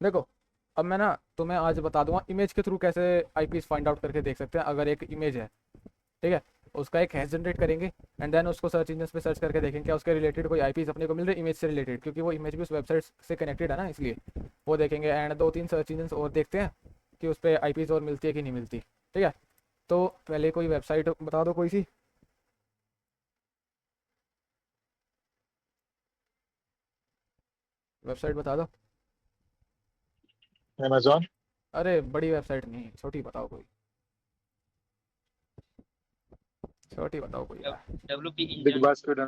देखो, अब मैं ना तुम्हें आज बता दूंगा इमेज के थ्रू कैसे आईपीस फाइंड आउट करके देख सकते हैं। अगर एक इमेज है, ठीक है, उसका एक हैश जनरेट करेंगे एंड देन उसको सर्च इंजन पे सर्च करके देखेंगे क्या उसके रिलेटेड कोई आईपीस अपने को मिल रहे इमेज से रिलेटेड, क्योंकि वो इमेज भी उस वेबसाइट से कनेक्टेड है ना, इसलिए वो देखेंगे। एंड दो तीन सर्च इंजन और देखते हैं कि उस पर आईपीस और मिलती है कि नहीं मिलती। ठीक है, तो पहले कोई वेबसाइट बता दो कोई सी। वेबसाइट बता दो। अमेजोन। अरे बड़ी वेबसाइट नहीं, छोटी बताओ कोई, छोटी बताओ कोई यार। WP big engine. बास्केट।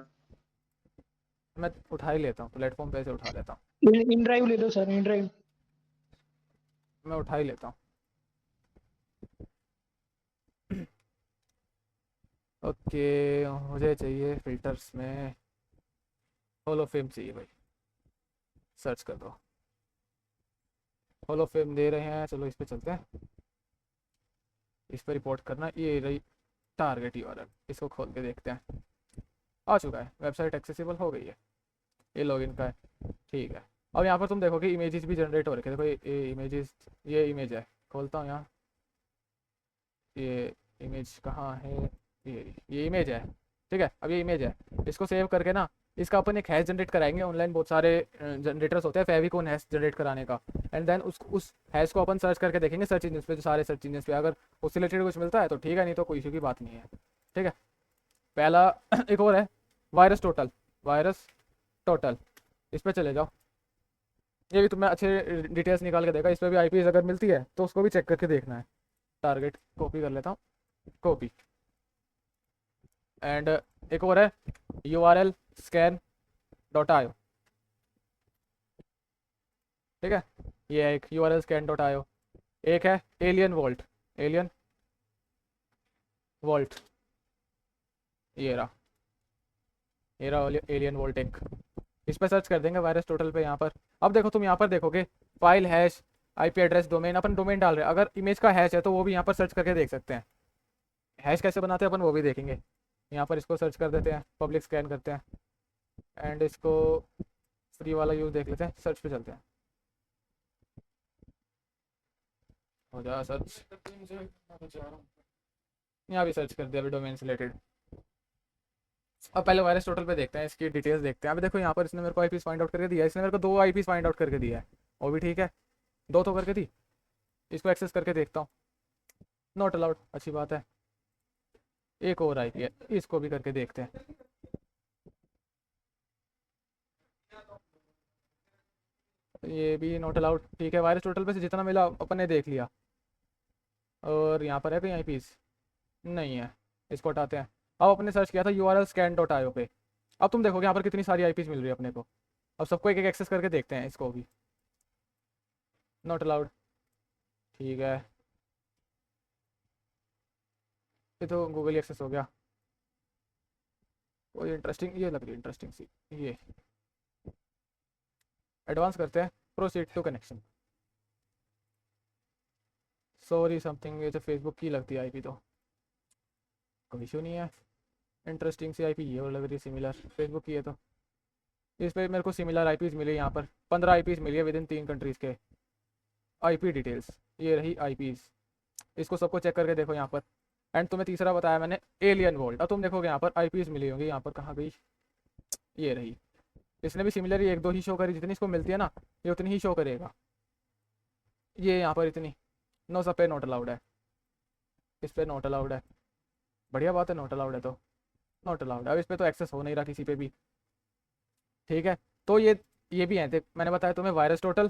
मैं उठा ही लेता हूँ, प्लेटफॉर्म पे से उठा लेता हूँ। इन ड्राइव ले लो सर, इन ड्राइव। मैं उठा ही लेता हूँ। ओके, मुझे चाहिए फिल्टर्स में हॉल ऑफ फेम चाहिए भाई। सर्च कर दो, हॉल ऑफ फेम दे रहे हैं, चलो इस पे चलते हैं। इस पर रिपोर्ट करना, ये रही टारगेट यूआरएल, इसको खोल के देखते हैं। आ चुका है, वेबसाइट एक्सेसिबल हो गई है, ये लॉगिन का है। ठीक है, अब यहाँ पर तुम देखोगे इमेजेस भी जनरेट हो रखे हैं। देखो ये इमेजेस, ये इमेज है, खोलता हूँ यहाँ। ये इमेज कहाँ है, ये इमेज है। ठीक है, अब ये इमेज है, इसको सेव करके ना इसका अपन एक हैश जनरेट कराएंगे। ऑनलाइन बहुत सारे जनरेटर्स होते हैं फेविकोन हैश जनरेट कराने का। एंड देन उस हैश को अपन सर्च करके देखेंगे सर्च इंजन पे, जो सारे सर्च इंजन पे अगर उससे रिलेटेड कुछ मिलता है तो ठीक है, नहीं तो कोई इशू की बात नहीं है। ठीक है, पहला एक और है वायरस टोटल। वायरस टोटल, इस पर चले जाओ। ये भी तुम्हें अच्छे डिटेल्स निकाल के देगा। इस पर भी आईपी अगर मिलती है तो उसको भी चेक करके देखना है। टारगेट कॉपी कर लेता हूँ, कॉपी। एंड एक और है URL स्कैन डॉट आयो। ठीक है, ये है एक URL स्कैन डॉट आयो। एक है एलियन वॉल्ट, एलियन वॉल्ट, ये रहा, ये रहा एलियन वॉल्ट एक। इस पर सर्च कर देंगे वायरस टोटल पे यहाँ पर। अब देखो तुम यहाँ पर देखोगे file hash IP address domain, अपन डोमेन डाल रहे हैं। अगर इमेज का हैश है तो वो भी यहाँ पर सर्च करके देख सकते हैं। हैश कैसे बनाते हैं अपन वो भी देखेंगे। यहाँ पर इसको सर्च कर देते हैं, पब्लिक स्कैन करते हैं एंड इसको फ्री वाला यूज़ देख लेते हैं। सर्च पे चलते हैं, हो जा सर्च। यहाँ भी सर्च कर दिया अभी डोमेन से रिलेटेड। अब पहले वायरस टोटल पे देखते हैं, इसकी डिटेल्स देखते हैं। अभी देखो यहाँ पर इसने मेरे को आईपीस फाइंड आउट करके दिया है। इसने मेरे को 2 आईपीस फाइंड आउट करके दिया है, वो भी ठीक है, 2 तो करके दी। इसको एक्सेस करके देखता हूँ, नॉट अलाउड, अच्छी बात है। एक और आईपी है, इसको भी करके देखते हैं। ये भी नॉट अलाउड, ठीक है। वायरस टोटल पे से जितना मिला अपन ने देख लिया। और यहाँ पर है कहीं आईपीस, नहीं है, इसको हटाते हैं। अब अपने सर्च किया था URL स्कैन डॉट आयो पे। अब तुम देखोगे यहाँ पर कितनी सारी आईपीस मिल रही है अपने को। अब सबको एक एक एक्सेस करके देखते हैं, इसको भी नॉट अलाउड, ठीक है। ये तो गूगल एक्सेस हो गया। कोई इंटरेस्टिंग, ये लग रही है इंटरेस्टिंग सी, ये एडवांस करते हैं, proceed to connection. Sorry something, ये तो फेसबुक की लगती है आईपी, तो कोई इशू नहीं है। इंटरेस्टिंग सी आईपी ये और लग रही है सिमिलर, फेसबुक की है तो। इस पर मेरे को सिमिलर आईपीज मिली, यहाँ पर 15 आईपीज मिली है विद इन 3 कंट्रीज़ के। आईपी डिटेल्स, ये रही आईपीज, इसको सबको चेक करके देखो यहाँ पर। एंड तुम्हें तीसरा बताया मैंने एलियन वोल्ट। अब तुम देखोगे यहाँ पर आईपीज मिली होंगी, यहाँ पर कहाँ गई, ये रही। इसने भी सिमिलर ही 1-2 ही शो करी, जितनी इसको मिलती है ना ये उतनी ही शो करेगा। ये यहाँ पर इतनी, नो सब पे नॉट अलाउड है, इस पर नॉट अलाउड है। बढ़िया बात है, नॉट अलाउड है तो नॉट अलाउड है। अब इस पर तो एक्सेस हो नहीं रहा किसी पे भी, ठीक है। तो ये भी है, देख मैंने बताया तुम्हें virus total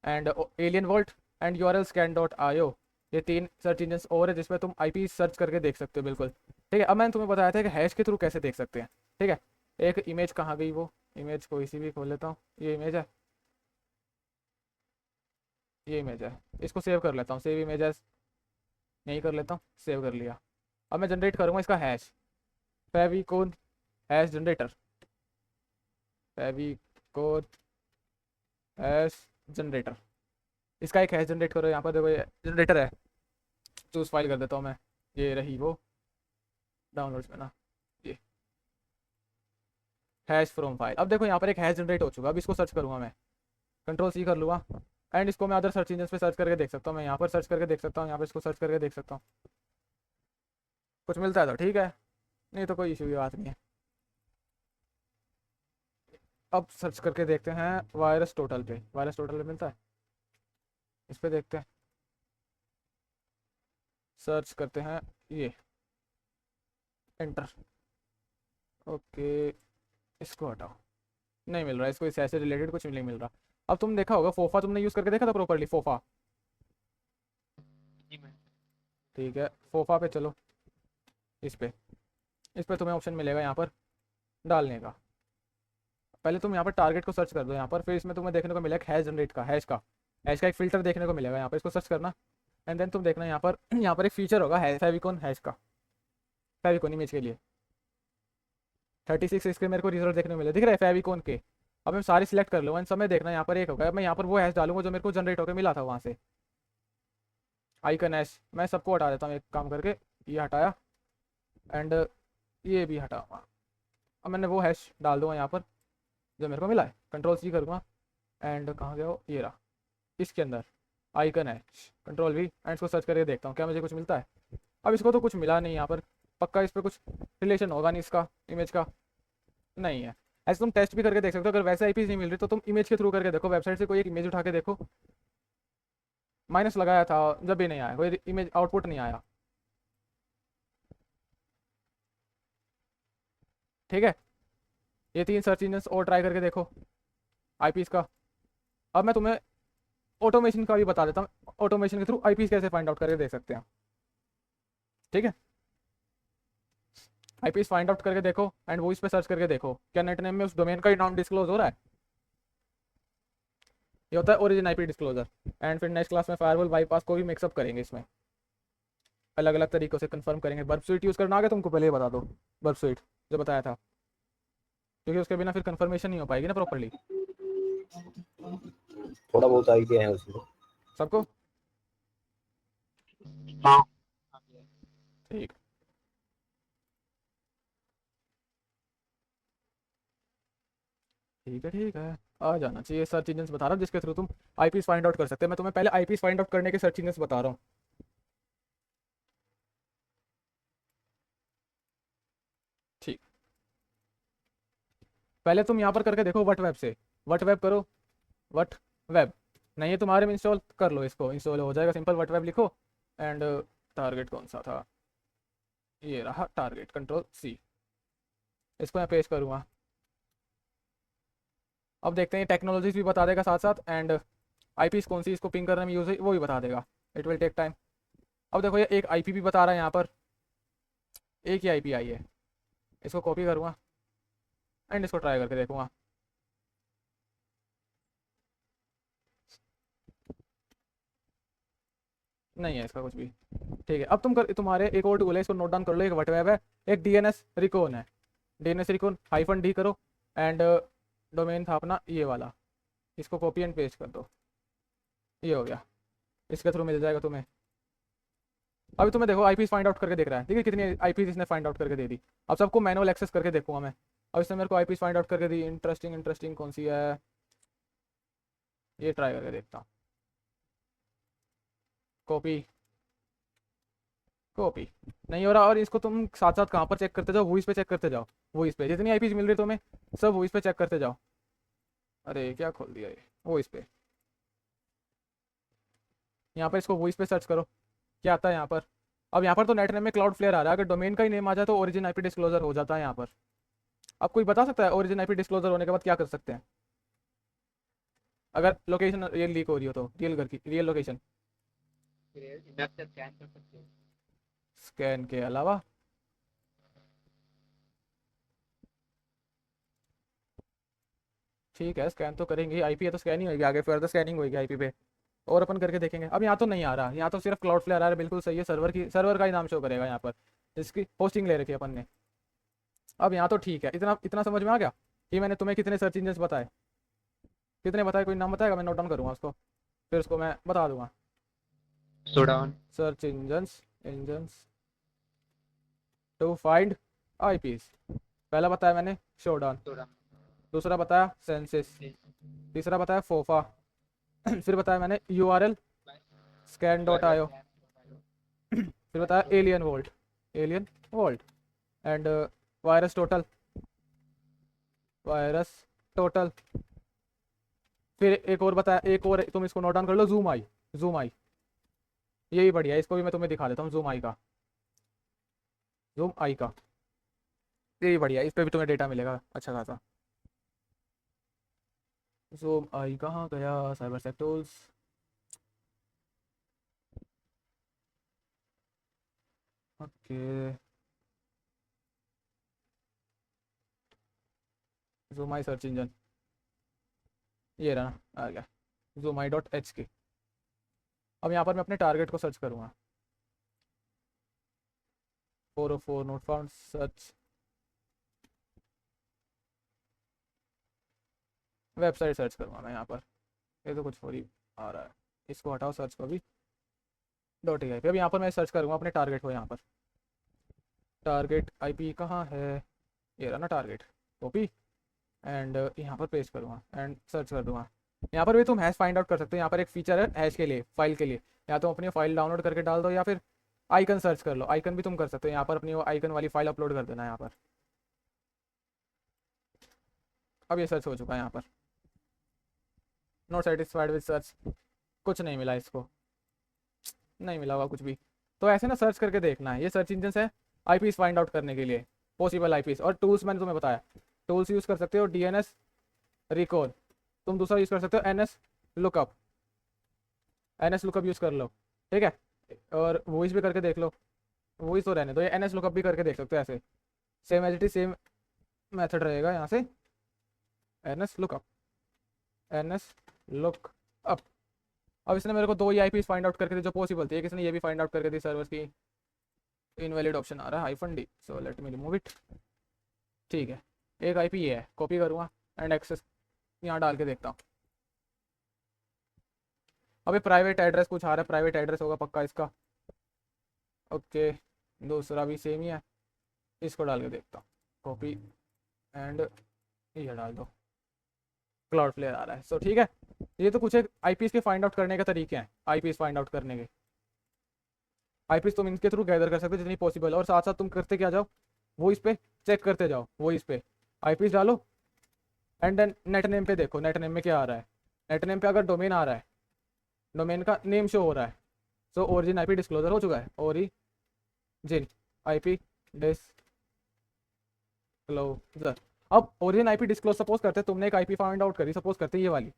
and alien volt and URL scan dot आयो, ये 3 सर्च इंजन और है जिसमें तुम आईपी सर्च करके देख सकते हो, बिल्कुल ठीक है। अब मैंने तुम्हें बताया था कि हैश के थ्रू कैसे देख सकते हैं, ठीक है। एक इमेज कहाँ गई, वो इमेज कोई सी भी खोल लेता हूँ। ये इमेज है, ये इमेज है, इसको सेव कर लेता हूँ, सेव इमेजेस यहीं कर लेता हूँ, सेव कर लिया। अब मैं जनरेट करूँगा इसका hash, favicon hash generator, favicon hash generator. इसका एक हैश जनरेट करो। यहाँ पर देखो ये जनरेटर है, चूज फाइल कर देता हूँ मैं, ये रही वो डाउनलोड्स में ना, ये हैश फ्रॉम फाइल। अब देखो यहाँ पर एक हैश जनरेट हो चुका। अब इसको सर्च करूँगा मैं, कंट्रोल C कर लूँगा, एंड इसको मैं अदर सर्च इंजन पे सर्च करके देख सकता हूँ, मैं यहाँ पर सर्च करके देख सकता हूँ, यहाँ पर इसको सर्च करके देख सकता हूँ, कुछ मिलता है तो ठीक है, नहीं तो कोई इशू की बात नहीं है। अब सर्च करके देखते हैं वायरस टोटल पे, वायरस टोटल पे मिलता है, इस पे देखते हैं, सर्च करते हैं ये, एंटर। ओके, इसको हटाओ, नहीं मिल रहा इसको, इससे ऐसे रिलेटेड कुछ नहीं मिल रहा। अब तुम देखा होगा फोफा, तुमने यूज़ करके देखा था प्रॉपरली फोफा? जी मैम। ठीक है, फोफा पे चलो, इस पे तुम्हें ऑप्शन मिलेगा यहाँ पर डालने का। पहले तुम यहाँ पर टारगेट को सर्च कर दो यहाँ पर, फिर इसमें तुम्हें देखने को मिलेगा हैश जनरेट का, हैश का एक फिल्टर देखने को मिलेगा यहाँ पर, इसको सर्च करना। एंड देन तुम देखना यहाँ पर यहाँ पर एक फीचर होगा फेविकॉन हैश का, फेविकॉन इमेज के लिए 36 इसके मेरे को रिजल्ट देखने को मिले, दिख रहा है फेविकॉन के। अब मैं सारी सिलेक्ट कर लूँगा, इन समय देखना यहाँ पर एक होगा, मैं यहाँ पर वो हैश डालूंगा जो मेरे को जनरेट होकर मिला था वहाँ से, आइकन हैश। मैं सबको हटा देता हूँ एक काम करके, ये हटाया एंड ये भी हटाऊंगा। अब मैंने वो हैश डाल दूँगा यहाँ पर जो मेरे को मिला है, कंट्रोल सी करूँगा एंड कहाँ गया वो, ये रहा, इसके अंदर आइकन है, कंट्रोल वी एंड इसको सर्च करके देखता हूँ क्या मुझे कुछ मिलता है। अब इसको तो कुछ मिला नहीं यहाँ पर, पक्का इस पर कुछ रिलेशन होगा नहीं इसका इमेज का, नहीं है। ऐसे तुम टेस्ट भी करके देख सकते हो, अगर वैसे आईपीज नहीं मिल रही तो तुम इमेज के थ्रू करके देखो, वेबसाइट से कोई एक इमेज उठा के देखो, माइनस लगाया था जब भी नहीं आया, कोई इमेज आउटपुट नहीं आया, ठीक है। ये 3 सर्च इंजन और ट्राई करके देखो आईपीज का। अब मैं तुम्हें ऑटोमेशन का भी बता देता हूँ, ऑटोमेशन के थ्रू आईपीज कैसे फाइंड आउट करके देख सकते हैं, ठीक है। आईपीज फाइंड आउट करके देखो एंड वो इस पे सर्च करके देखो क्या नेट नेम में उस डोमेन का ही नाम डिस्क्लोज हो रहा है, ये होता है ओरिजिन आईपी डिस्क्लोजर। एंड फिर नेक्स्ट क्लास में फायरवॉल बाईपास को भी मिक्सअप करेंगे, इसमें अलग अलग तरीकों से कंफर्म करेंगे। बर्फ स्वीट यूज़ करना आ गया तुमको, पहले ही बता दो, बर्फ स्वीट जो बताया था, क्योंकि उसके बिना फिर कंफर्मेशन नहीं हो पाएगी ना प्रॉपरली। थोड़ा बहुत आइडिया है उसमें सबको हाँ। ठीक, ठीक है, आ जाना चाहिए। सर्च इंजन बता रहा हूँ जिसके थ्रू तुम आईपीज फाइंड आउट कर सकते हैं, मैं तुम्हें पहले आईपीज फाइंड आउट करने के सर्च इंजन बता रहा हूँ। ठीक, पहले तुम यहाँ पर करके देखो वट वेब से, वट वेब करो, वट वेब नहीं है तुम्हारे में इंस्टॉल कर लो, इसको इंस्टॉल हो जाएगा सिंपल, वट वेब लिखो एंड टारगेट कौन सा था, ये रहा टारगेट, कंट्रोल सी, इसको मैं पेश करूँगा। अब देखते हैं टेक्नोलॉजीज भी बता देगा साथ साथ एंड आईपीज कौन सी इसको पिंग करने में यूज है वो भी बता देगा, इट विल टेक टाइम। अब देखो ये एक आईपी भी बता रहा है यहाँ पर, एक ही आईपी आई है, इसको कॉपी करूँगा एंड इसको ट्राई करके देखूँगा। नहीं है इसका कुछ भी, ठीक है। अब तुम्हारे एक और टूल है, इसको नोट डाउन कर लो, एक वटवेब है, एक डीएनएस रिकॉन है, डीएनएस रिकॉन -d करो एंड डोमेन था अपना ये वाला, इसको कॉपी एंड पेस्ट कर दो, ये हो गया, इसके थ्रू मिल जाएगा तुम्हें। अभी तुम्हें देखो आईपीज फाइंड आउट करके देख रहा है, ठीक है, कितनी आईपीज इसने फाइंड आउट करके दे दी। अब सबको मैनुअल एक्सेस करके देखूंगा मैं। अब इसने मेरे को आईपीज फाइंड आउट करके दी, इंटरेस्टिंग कौन सी है, ये ट्राई करके देखता हूँ, कॉपी कॉपी नहीं हो रहा। और इसको तुम साथ साथ कहाँ पर चेक करते जाओ, वॉइस पे चेक करते जाओ, वॉइस पे जितनी आईपीज मिल रही तुम्हें सब वॉइस पे चेक करते जाओ। अरे क्या खोल दिया ये, वॉइस पे, यहाँ पर इसको वॉइस पे सर्च करो क्या आता है यहाँ पर। अब यहाँ पर तो नेट नेम में क्लाउड फ्लेयर आ रहा है, अगर डोमेन का ही नेम आ जाए तो ओरिजिन आईपी डिस्क्लोजर हो जाता है यहाँ पर। अब कोई बता सकता है ओरिजिन आईपी डिस्क्लोजर होने के बाद क्या कर सकते हैं, अगर लोकेशन रियल लीक हो रही हो तो, रियल घर की रियल लोकेशन इधर से स्कैन कर सकते हो। स्कैन के अलावा ठीक है, स्कैन तो करेंगे, आईपी है तो स्कैन ही होगी, आगे फर्दर स्कैनिंग होगी आईपी पे, और अपन करके देखेंगे। अब यहाँ तो नहीं आ रहा, यहाँ तो सिर्फ क्लाउड फ्लेयर आ रहा है, बिल्कुल सही है, सर्वर का ही नाम शो करेगा यहाँ पर, जिसकी होस्टिंग ले रखी है अपन ने। अब यहाँ तो ठीक है, इतना इतना समझ में आ गया कि मैंने तुम्हें कितने सर्च इंजन बताए, कितने बताए, कोई नाम बताएगा, मैं नोट डाउन करूँगा उसको, फिर उसको मैं बता दूंगा। Search engines to find IPs, पहला बताया मैंने शोडाउन, दूसरा बताया सेंसिस, तीसरा बताया फोफा, फिर बताया मैंने URL scan.io, फिर बताया alien volt and virus total, फिर एक और बताया, एक और तुम इसको नोट डाउन कर लो, जूम आई, यही बढ़िया है, इसको भी मैं तुम्हें दिखा देता हूँ, जूम आई का यही बढ़िया है, इस पर भी तुम्हें डेटा मिलेगा अच्छा खासा। जूम आई कहाँ गया, cyber sec tools, okay, ZoomEye search engine, ये रहा, आ गया zoomai.hk। अब यहाँ पर मैं अपने टारगेट को सर्च करूँगा, 404 not found, search website search करूँगा मैं यहाँ पर, ये तो कुछ और ही आ रहा है, इसको हटाओ सर्च को भी, .ai पे। अब यहाँ पर मैं सर्च करूँगा अपने टारगेट को, यहाँ पर टारगेट IP कहाँ है, ये रहा ना टारगेट, कॉपी एंड यहाँ पर पेस्ट करूँगा एंड सर्च कर दूँगा। यहाँ पर भी तुम हैश फाइंड आउट कर सकते हो, यहाँ पर एक फीचर है हैश के लिए, फाइल के लिए, या तो अपनी फाइल डाउनलोड करके डाल दो या फिर आइकन सर्च कर लो, आइकन भी तुम कर सकते हो, यहाँ पर अपनी वो आइकन वाली फाइल अपलोड कर देना यहाँ पर। अब ये सर्च हो चुका है यहाँ पर, नॉट सेटिस्फाइड विद सर्च, कुछ नहीं मिला, इसको नहीं मिला होगा कुछ भी। तो ऐसे ना सर्च करके देखना है, ये सर्च इंजन है IPs फाइंड आउट करने के लिए, पॉसिबल IPs। और टूल्स मैंने तुम्हें बताया, टूल्स यूज़ कर सकते हो, DNS रिकॉल, तुम दूसरा यूज़ कर सकते हो NS लुकअप यूज़ कर लो, ठीक है। और वॉइस भी करके देख लो, वॉइस तो रहने दो, ये NS लुकअप भी करके देख सकते हो, ऐसे same as it is same method रहेगा यहाँ से, NS लुकअप। अब इसने मेरे को 2 IPs फाइंड आउट करके दी जो पॉसिबल थी, एक इसने ये भी फाइंड आउट करके दी, सर्वर्स की इनवैलिड ऑप्शन आ रहा है -d, so let me remove it, ठीक है। एक IP ये है, कॉपी करूँगा एंड एक्सेस यहाँ डाल के देखता हूँ। अभी प्राइवेट एड्रेस कुछ आ रहा है, प्राइवेट एड्रेस होगा पक्का इसका, ओके। दूसरा भी सेम ही है, इसको डाल के देखता हूँ, कॉपी एंड ये डाल दो, क्लाउड फ्लेयर आ रहा है, सो ठीक है। ये तो कुछ एक IPs के फाइंड आउट करने के तरीके हैं, IPs फाइंड आउट करने के, IPs तुम इनके थ्रू गैदर कर सकते हो जितनी पॉसिबल, और साथ साथ तुम करते क्या जाओ, वो इस पे चेक करते जाओ, वो इस पे IPs डालो एंड देन नेट नेम पे देखो, नेट नेम में क्या आ रहा है, नेट नेम पे अगर डोमेन आ रहा है, डोमेन का नेम शो हो रहा है, सो ओरिजिन IP डिस्क्लोजर हो चुका है, ओरिजिन IP डिस्क्लोजर। अब ओरिजिन IP डिस्क्लोज सपोज करते हैं तुमने एक IP फाइंड आउट करी, सपोज करते हैं ये वाली,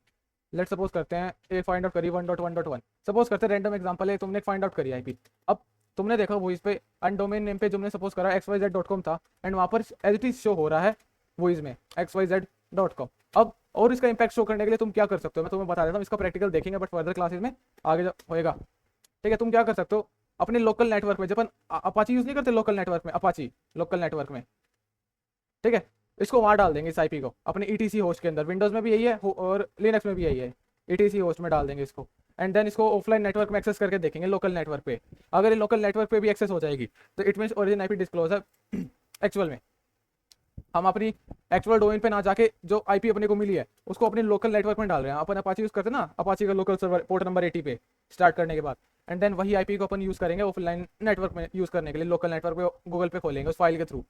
लेट सपोज करते हैं एक फाइंड आउट करी 1.1.1, सपोज करते हैं रैंडम एग्जांपल है, तुमने एक फाइंड आउट करी IP। अब तुमने देखा वो इस पे एंड डोमेन नेम पे तुमने सपोज करा xyz.com था एंड वहाँ पर एज इट इज शो हो रहा है वो इसमें xyz.com। अब और इसका इंपैक्ट शो करने के लिए तुम क्या कर सकते हो, मैं तुम्हें बता देता हूँ, इसका प्रैक्टिकल देखेंगे बट फर्दर क्लासेस में आगे होएगा, ठीक है। तुम क्या कर सकते हो, अपने लोकल नेटवर्क में, जब अपन अपाची यूज़ नहीं करते लोकल नेटवर्क में, अपाची लोकल नेटवर्क में, ठीक है, इसको वहाँ डाल देंगे इस IP को अपने ETC होस्ट के अंदर, विंडोज़ में भी यही है और लिनक्स में भी यही है, ETC होस्ट में डाल देंगे इसको एंड देन इसको ऑफलाइन नेटवर्क में एक्सेस करके देखेंगे लोकल नेटवर्क पे। अगर ये लोकल नेटवर्क पे भी एक्सेस हो जाएगी तो it means origin IP disclosure actual में हम अपनी एक्चुअल डोमेन पे ना जाके जो IP अपने को मिली है उसको अपने लोकल नेटवर्क में डाल रहे हैं। अपन अपाची यूज़ करते हैं ना, अपाची का लोकल सर्वर पोर्ट नंबर 80 पे स्टार्ट करने के बाद एंड देन वही IP को अपन यूज़ करेंगे ऑफलाइन नेटवर्क में यूज़ करने के लिए, लोकल नेटवर्क पे गूगल पे खोलेंगे उस फाइल के थ्रू।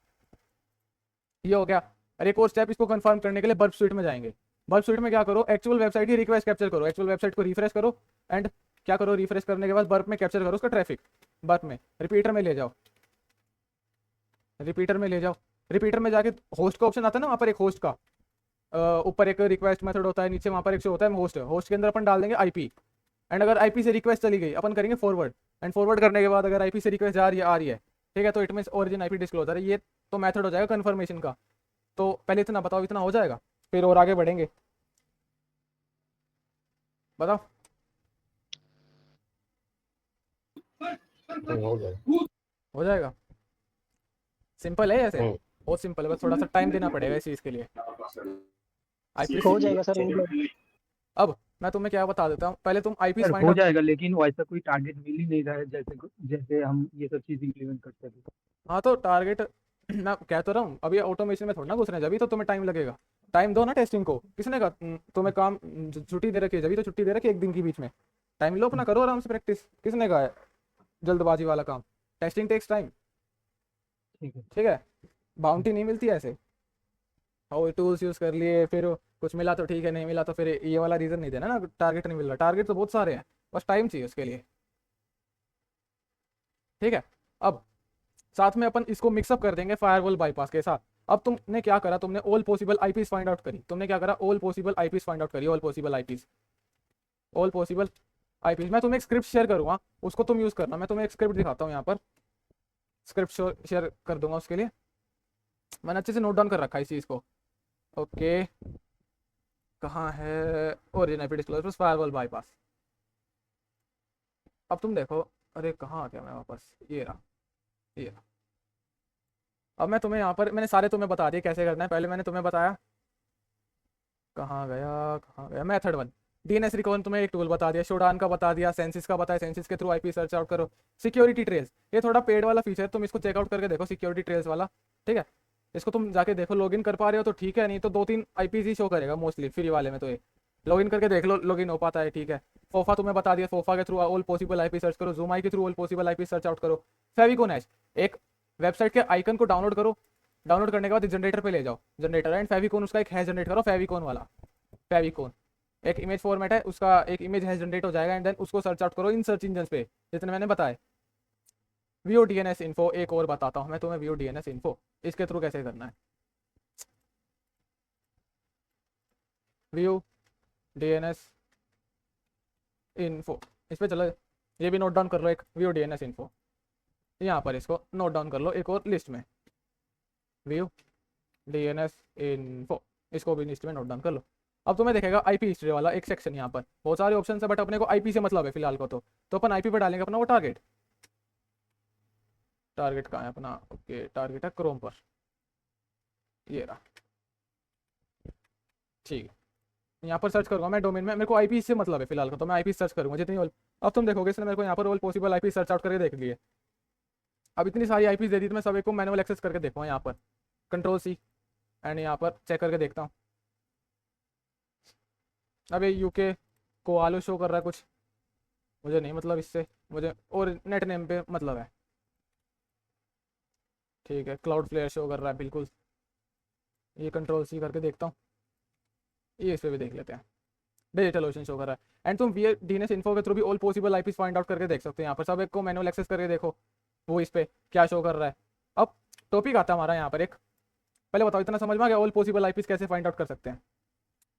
ये हो गया। और एक और स्टेप इसको कंफर्म करने के लिए बर्प स्विट में जाएंगे। बर्प स्विट में क्या करो, एक्चुअल वेबसाइट की रिक्वेस्ट कैप्चर करो, एक्चुअल वेबसाइट को रिफ्रेश करो एंड क्या करो, रिफ्रेश करने के बाद बर्प में कैप्चर करो उसका ट्रैफिक, बर्प में रिपीटर में ले जाओ, रिपीटर में जाके होस्ट का ऑप्शन आता है ना, वहाँ पर एक होस्ट का ऊपर एक रिक्वेस्ट मेथड होता है, नीचे वहाँ पर एक शो होता है होस्ट के अंदर अपन डाल देंगे IP एंड अगर IP से रिक्वेस्ट चली गई अपन करेंगे फॉरवर्ड एंड फॉरवर्ड करने के बाद अगर IP से रिक्वेस्ट आ रही है ठीक है, तो it means origin IP disclosure है। ये तो मेथड हो जाएगा कन्फर्मेशन का। तो पहले इतना बताओ, इतना हो जाएगा, फिर और आगे बढ़ेंगे, बताओ। हो जाएगा, सिंपल है ऐसे, बहुत सिंपल है, बस थोड़ा सा टाइम देना पड़ेगा इस चीज़ के लिए। हो जाएगा सर। अब मैं तुम्हें क्या बता देता हूँ, पहले तुम IP फाइंड हो आउट, जाएगा लेकिन वैसा कोई टारगेट मिल ही नहीं रहा है जैसे जैसे हम ये सब चीज इम्प्लीमेंट करते थे। हाँ तो टारगेट मैं कह तो रहा हूँ, अभी ऑटोमेशन में थोड़ा ना घुस रहे हैं, जब तो तुम्हें टाइम लगेगा। टाइम दो ना टेस्टिंग को। किसने कहा तुम्हें काम छुट्टी दे रखी है? जब तो छुट्टी दे रखी है एक दिन के बीच में। टाइम लो अपना, करो आराम से प्रैक्टिस। किसने कहा है जल्दबाजी वाला काम? Testing takes time. ठीक है। ठीक है, बाउंटी नहीं मिलती ऐसे। और टूल्स यूज़ कर लिए, फिर कुछ मिला तो ठीक है, नहीं मिला तो फिर ये वाला रीज़न नहीं देना ना टारगेट नहीं मिल रहा। टारगेट तो बहुत सारे हैं, बस टाइम चाहिए उसके लिए। ठीक है, अब साथ में अपन इसको मिक्सअप कर देंगे फायरवॉल बाईपास के साथ। अब तुमने क्या करा, तुमने all possible IPs find out करी। तुमने क्या करा, all possible IPs find out करी। All possible IPs, all possible IPs. मैं तुम्हें एक स्क्रिप्ट शेयर करूँगा, उसको तुम यूज़ करना। मैं तुम्हें एक स्क्रिप्ट दिखाता हूँ यहाँ पर, स्क्रिप्ट शेयर कर दूंगा उसके लिए। मैंने अच्छे से नोट डाउन कर रखा है इस चीज़ को। ओके, कहाँ है origin IP disclosure firewall bypass. अब तुम देखो, अरे कहाँ आ गया मैं वापस, ये रहा, ये रहा। अब मैं तुम्हें यहाँ पर, मैंने सारे तुम्हें बता दिए कैसे करना है। पहले मैंने तुम्हें बताया, कहाँ गया कहाँ गया, मेथड 1 डीएनएस रिकॉन तुम्हें एक टूल बता दिया, शोडान का बता दिया, सेंसिस का बताया, सेंसिस के थ्रू आईपी सर्च आउट करो। सिक्योरिटी ट्रेल्स, ये थोड़ा पेड वाला फीचर, तुम इसको चेकआउट करके देखो, सिक्योरिटी ट्रेल्स वाला। ठीक है, इसको तुम जाके देखो, लॉगिन कर पा रहे हो तो ठीक है, नहीं तो 2-3 आईपीज ही शो करेगा मोस्टली फ्री वाले में। तो ये लॉगिन करके देख लो, लॉगिन हो पाता है। ठीक है, फोफा तुम्हें बता दिया, फोफा के through all possible IP search करो। जूम आई के through all possible IP search out करो। फेविकोन हैश, एक वेबसाइट के आइकन को डाउनलोड करो, डाउनलोड करने के बाद जनरेटर पे ले जाओ, जनरेटर एंड फेविकोन उसका एक हैश जनरेट करो, फेविकोन वाला। फेविकोन एक इमेज फॉर्मेट है, उसका एक इमेज हैश जनरेट हो जाएगा, एंड देन उसको सर्च आउट करो इन सर्च इंजन पे जितने मैंने बताए। वीओ डीएनएस इन्फो, एक और बताता हूँ मैं तुम्हें, वीओ डीएनएस इन्फो, इसके थ्रू कैसे करना है। वीओ डीएनएस इन्फो, इस पे चलो, ये भी नोट डाउन कर लो एक, वीओ डीएनएस इन्फो। यहाँ पर इसको नोट डाउन कर लो एक और लिस्ट में, वीओ डीएनएस इन्फो, इसको भी लिस्ट में नोट डाउन कर लो। अब तुम्हें देखेगा आईपी हिस्ट्री वाला एक सेक्शन, यहाँ पर बहुत सारे ऑप्शन है, बट अपने को आईपी से मतलब है फिलहाल को। तो अपन आईपी पे डालेंगे अपना वो टारगेट। टारगेट कहाँ है अपना? ओके, टारगेट है क्रोम पर, ये रहा। ठीक है, यहाँ पर सर्च करूँगा मैं डोमेन में, मेरे को आईपी से मतलब है फिलहाल को, तो मैं आईपी सर्च करूँगा जितनी। अब तुम देखोगे इसने मेरे को यहाँ पर all possible IP search out करके देख लिए। अब इतनी सारी आईपी दे दी तो मैं सब एक को मैनुअल एक्सेस करके देखूँगा यहाँ पर, कंट्रोल सी, एंड यहाँ पर चेक करके देखता हूँ। अब ये यूके को आलू शो कर रहा है कुछ, मुझे नहीं मतलब इससे, मुझे और नेट नेम पे मतलब है। ठीक है, क्लाउड फ्लेयर शो कर रहा है बिल्कुल, ये कंट्रोल सी करके देखता हूँ। ये इस पर भी देख लेते हैं, डिजिटल ओशन शो कर रहा है। एंड तुम वी डीएनएस इन्फो के थ्रू भी all possible IPs find out करके देख सकते हो। यहाँ पर सब एक को मैनुअल एक्सेस करके देखो वो इस पे क्या शो कर रहा है। अब टॉपिक आता है हमारा यहाँ पर एक, पहले बताओ इतना समझ में आ गया ऑल पॉसिबल आईपीस कैसे फाइंड आउट कर सकते हैं?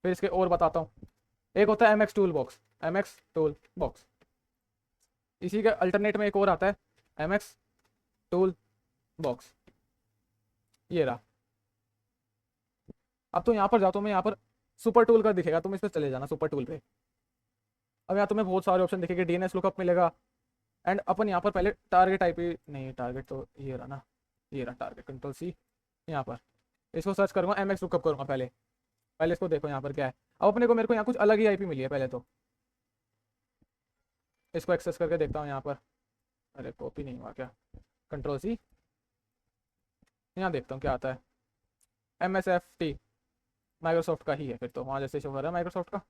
फिर इसके और बताता हूँ। एक होता है MX tool box, MX tool box, इसी के अल्टरनेट में एक और आता है एमएक्स टूल बॉक्स, ये रहा। अब तो यहाँ पर जाओ, तुम्हें यहाँ पर सुपर टूल का दिखेगा, तुम इस पर चले जाना सुपर टूल पे। अब यहाँ तुम्हें बहुत सारे ऑप्शन दिखेंगे, डीएनएस लुकअप मिलेगा। एंड अपन यहाँ पर पहले टारगेट आईपी, नहीं टारगेट तो ये रहा ना, ये रहा टारगेट, कंट्रोल सी, यहाँ पर इसको सर्च करूँगा, एमएक्स लुकअप करूँगा पहले। पहले इसको देखो यहाँ पर क्या है। अब अपने को, मेरे को यहाँ कुछ अलग ही आईपी मिली है पहले तो, इसको एक्सेस करके देखता हूँ यहाँ पर। अरे कॉपी नहीं हुआ क्या, कंट्रोल सी, यहाँ देखता हूँ क्या आता है। MSFT माइक्रोसॉफ्ट का ही है फिर तो, वहाँ जैसे शो कर रहा है माइक्रोसॉफ्ट का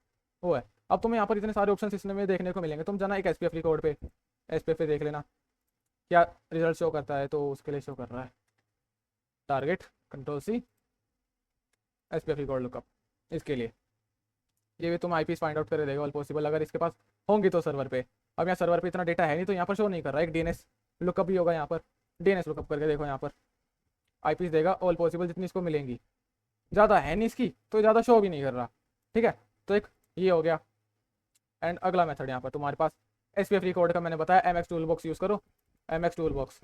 वो है। अब तुम्हें यहाँ पर इतने सारे ऑप्शन इसमें में देखने को मिलेंगे, तुम जाना एक SPF रिकॉर्ड पे, SPF पे देख लेना क्या रिजल्ट शो करता है। तो उसके लिए शो कर रहा है target, control C, SPF record lookup, इसके लिए ये भी तुम आईपीस फाइंड आउट कर देगा ऑल पॉसिबल, अगर इसके पास होंगी तो सर्वर पे। अब यहाँ सर्वर पे इतना डेटा है नहीं तो यहाँ पर शो नहीं कर रहा है। एक डीएनएस लुकअप भी होगा यहाँ पर, डीएनएस लुकअप करके देखो, यहाँ पर आईपीस देगा ऑल पॉसिबल जितनी इसको मिलेंगी, ज़्यादा है नहीं इसकी तो ज़्यादा शो भी नहीं कर रहा। ठीक है, तो एक ये हो गया। एंड अगला मेथड यहाँ पर तुम्हारे पास SPF रिकॉर्ड का मैंने बताया, एमएक्स टूल बॉक्स यूज़ करो, एमएक्स टूल बॉक्स।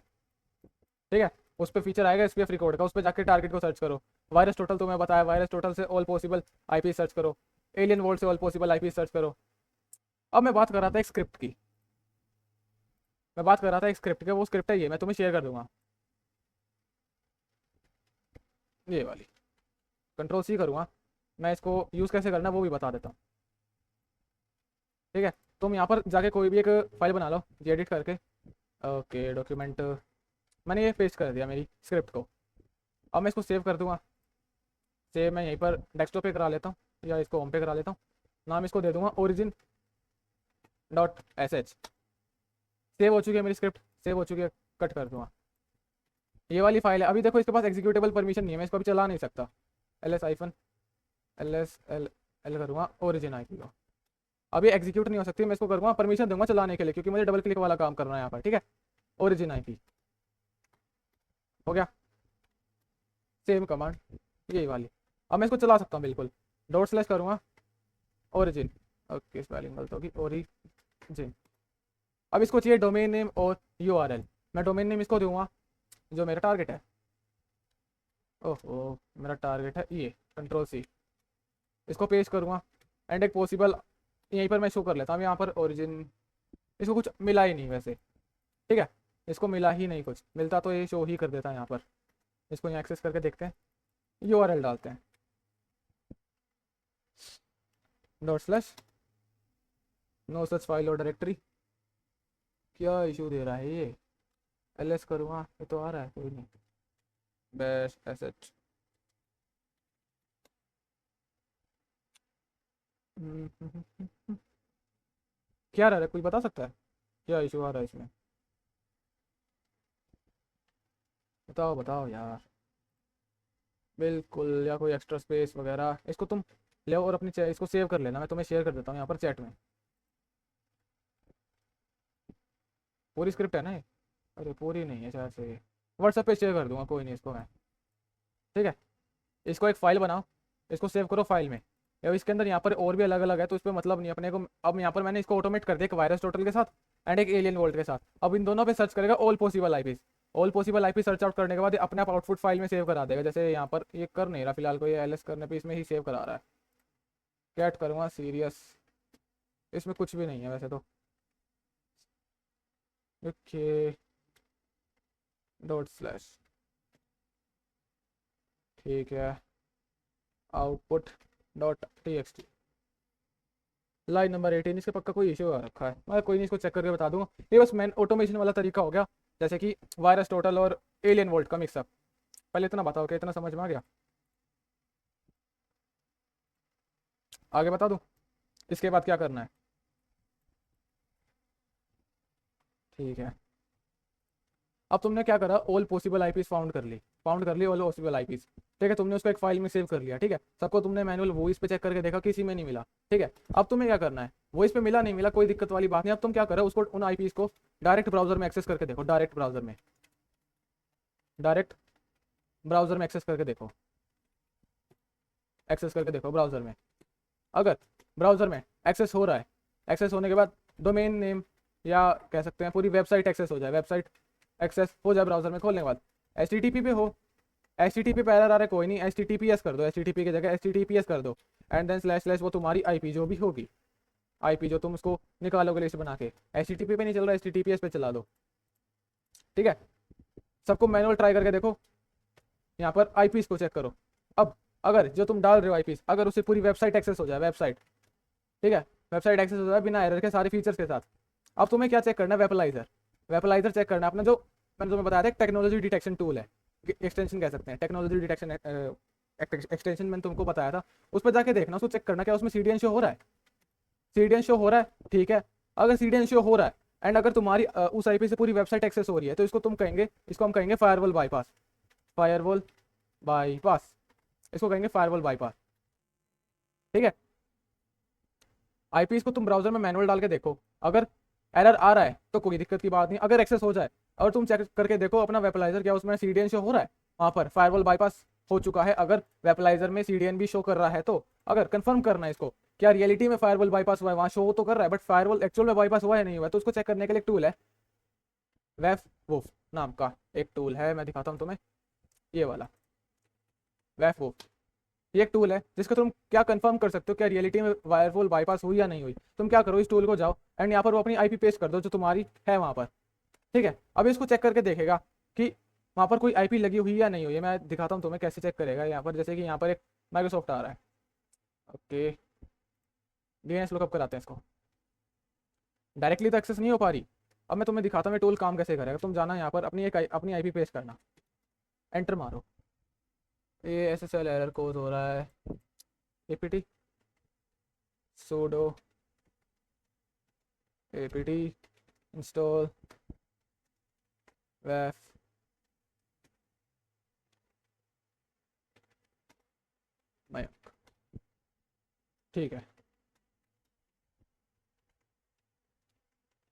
ठीक है, उस पर फीचर आएगा SPF रिकॉर्ड का, उस पर जाकर टारगेट को सर्च करो। वायरस टोटल तुम्हें बताया, वायरस टोटल से ऑल पॉसिबल आईपी सर्च करो, एलियन वोल्ट से ऑल पॉसिबल आईपी सर्च करो। अब मैं बात कर रहा था एक स्क्रिप्ट की, मैं बात कर रहा था एक स्क्रिप्ट की, वो स्क्रिप्ट है ये, मैं तुम्हें शेयर कर दूंगा, ये वाली, कंट्रोल सी करूँगा मैं, इसको यूज़ कैसे करना है वो भी बता देता हूँ। ठीक है, तुम यहाँ पर जाके कोई भी एक फाइल बना लो एडिट करके। ओके, डॉक्यूमेंट, मैंने ये पेस्ट कर दिया मेरी स्क्रिप्ट को। अब मैं इसको सेव कर दूंगा, से मैं यहीं पर डेस्कटॉप पे करा लेता हूँ या इसको होम पे करा लेता हूँ। नाम इसको दे दूंगा origin डॉट sh। सेव हो चुकी है मेरी स्क्रिप्ट, सेव हो चुकी है, कट कर दूंगा। ये वाली फाइल है। अभी देखो इसके पास एग्जीक्यूटेबल परमिशन नहीं है, मैं इसको अभी चला नहीं सकता। ls करूँगा origin IP को, अभी एग्जीक्यूट नहीं हो सकती। मैं इसको करूँगा परमिशन दूंगा चलाने के लिए, क्योंकि मुझे डबल क्लिक वाला काम करना है यहाँ पर, ठीक है। origin IP हो गया, सेम कमांड यही वाली। अब मैं इसको चला सकता हूँ बिल्कुल। डॉट स्लैश करूँगा origin, ओके स्पेलिंग गलत होगी, origin। अब इसको चाहिए डोमेन नेम और URL। मैं डोमेन नेम इसको दूंगा जो मेरा टारगेट है। ओहो मेरा टारगेट है ये, Ctrl+C, इसको पेस्ट करूँगा एंड एक पॉसिबल यहीं पर मैं शो कर लेता हूँ। यहाँ पर origin, इसको कुछ मिला ही नहीं वैसे, ठीक है, इसको मिला ही नहीं, कुछ मिलता तो ये शो ही कर देता है यहाँ पर। इसको यहाँ एक्सेस करके देखते हैं, URL डालते हैं dot slash no such file और डायरेक्टरी। क्या इशू दे रहा है ये, ls करूँगा ये तो आ रहा है, कोई नहीं, bash sh। क्या रहा है, कोई बता सकता है क्या इशू आ रहा है इसमें? बताओ बताओ यार, बिल्कुल, या कोई एक्स्ट्रा स्पेस वगैरह। इसको तुम ले और अपनी इसको सेव कर लेना, मैं तुम्हें शेयर कर देता हूँ यहाँ पर चैट में। पूरी स्क्रिप्ट है ना ये? अरे पूरी नहीं है शायद से, व्हाट्सएप पे शेयर कर दूंगा, कोई नहीं इसको मैं, ठीक है। इसको एक फाइल बनाओ, इसको सेव करो फाइल में। या इसके अंदर यहाँ पर और भी अलग अलग है तो इस पर मतलब नहीं अपने को। अब यहाँ पर मैंने इसको ऑटोमेट कर दिया एक वायरस टोटल के साथ एंड एक एलियन वोल्ट के साथ। अब इन दोनों पे सर्च करेगा all possible IPs, all possible IP search out करने के बाद अपने आप आउटपुट फाइल में सेव करा देगा। जैसे यहाँ पर ये कर नहीं रहा फिलहाल, को ये ls करने पे इसमें ही सेव करा रहा है। कैट करूँगा सीरियस, इसमें कुछ भी नहीं है वैसे तो। ओके डॉट स्लैश, ठीक है, output dot txt, line number 18। इसके पक्का कोई इशू आ रखा है, मैं कोई नहीं, इसको चेक करके बता दूंगा। ये बस मैन ऑटोमेशन वाला तरीका हो गया, जैसे कि वायरस टोटल और एलियन वोल्ट का मिक्सअप। पहले इतना बताओ कि इतना समझ में आ गया, आगे बता दूं इसके बाद क्या करना है? ठीक है, अब तुमने क्या करा, ऑल पॉसिबल आईपीज फाउंड कर ली ऑल पॉसिबल आईपीज, ठीक है। तुमने उसको एक फाइल में सेव कर लिया, ठीक है। सबको तुमने मैनुअल वॉइस पे चेक करके देखा, किसी में नहीं मिला, ठीक है। अब तुम्हें क्या करना है, वॉइस पे मिला नहीं मिला कोई दिक्कत वाली बात नहीं। अब तुम क्या करो, उसको उन आईपीज को डायरेक्ट ब्राउजर में एक्सेस करके देखो, डायरेक्ट ब्राउजर में एक्सेस करके देखो, ब्राउजर में। अगर ब्राउजर में एक्सेस हो रहा है, एक्सेस होने के बाद डोमेन नेम या कह सकते हैं पूरी वेबसाइट एक्सेस हो जाए, ब्राउजर में खोलने के बाद HTTP पे हो, HTTP पे एरर आ रहा है, कोई नहीं, HTTPS कर दो, HTTP की जगह HTTPS कर दो एंड देन स्लैश वो तुम्हारी आईपी जो भी होगी, आईपी जो तुम उसको निकालोगे लिस्ट बना के, HTTP पे नहीं चल रहा HTTPS पे चला दो, ठीक है। सबको मैनुअल ट्राई करके देखो, यहाँ पर आईपीस को चेक करो। अब अगर जो तुम डाल रहे हो आईपीस, अगर उससे पूरी वेबसाइट एक्सेस हो जाए, वेबसाइट, ठीक है, वेबसाइट एक्सेस हो जाए बिना एरर के सारे फीचर्स के साथ, अब तुम्हें क्या चेक करना है, वेपलाइजर चेक करना है अपना, जो मैंने तुम्हें बताया था टेक्नोलॉजी डिटेक्शन टूल है, एक्सटेंशन कह सकते हैं, टेक्नोलॉजी डिटेक्शन एक्सटेंशन मैंने तुमको बताया था। उस पर जाके देखना, उसको चेक करना क्या उसमें CDN शो हो रहा है, ठीक है। अगर CDN शो हो रहा है एंड अगर तुम्हारी उस आईपी से पूरी वेबसाइट एक्सेस हो रही है, तो इसको हम कहेंगे फायरवॉल बाईपास, इसको कहेंगे फायरवॉल बाईपास, ठीक है। आईपीस को तुम ब्राउजर में मैनुअल डाल के देखो, अगर एरर आ रहा है तो कोई दिक्कत की बात नहीं, अगर एक्सेस हो जाए और तुम चेक करके देखो अपना वेपलाइजर क्या उसमें CDN शो हो रहा है, वहाँ पर फायरवॉल बाईपास हो चुका है। अगर वेपलाइजर में CDN भी शो कर रहा है तो अगर कंफर्म करना है इसको, क्या रियलिटी में फायरवॉल बाईपास हुआ है, वहाँ शो तो कर रहा है बट फायरवॉल एक्चुअल में बाईपास हुआ है नहीं हुआ है, तो उसको चेक करने के लिए एक टूल है, वेफवूफ नाम का एक टूल है, मैं दिखाता हूँ तुम्हें, ये वाला वेफवूफ, ये एक टूल है जिसका तुम क्या कंफर्म कर सकते हो क्या रियलिटी में फायरवॉल बाईपास हुई या नहीं हुई। तुम क्या करो, इस टूल को जाओ एंड यहाँ पर वो अपनी आईपी पेस्ट कर दो जो तुम्हारी है वहाँ पर, ठीक है। अब इसको चेक करके देखेगा कि वहाँ पर कोई आईपी लगी हुई या नहीं हुई है। मैं दिखाता हूँ तुम्हें कैसे चेक करेगा। यहाँ पर जैसे कि यहाँ पर एक माइक्रोसॉफ्ट आ रहा है, ओके, DNS लुकअप कराते हैं इसको, डायरेक्टली तो एक्सेस नहीं हो पा रही। अब मैं तुम्हें दिखाता हूँ ये टूल काम कैसे करेगा। तुम जाना यहाँ पर अपनी आईपी पेस्ट करना, एंटर मारो, ये SSL एरर कोड हो रहा है। apt sudo apt install wef mayak। ठीक है,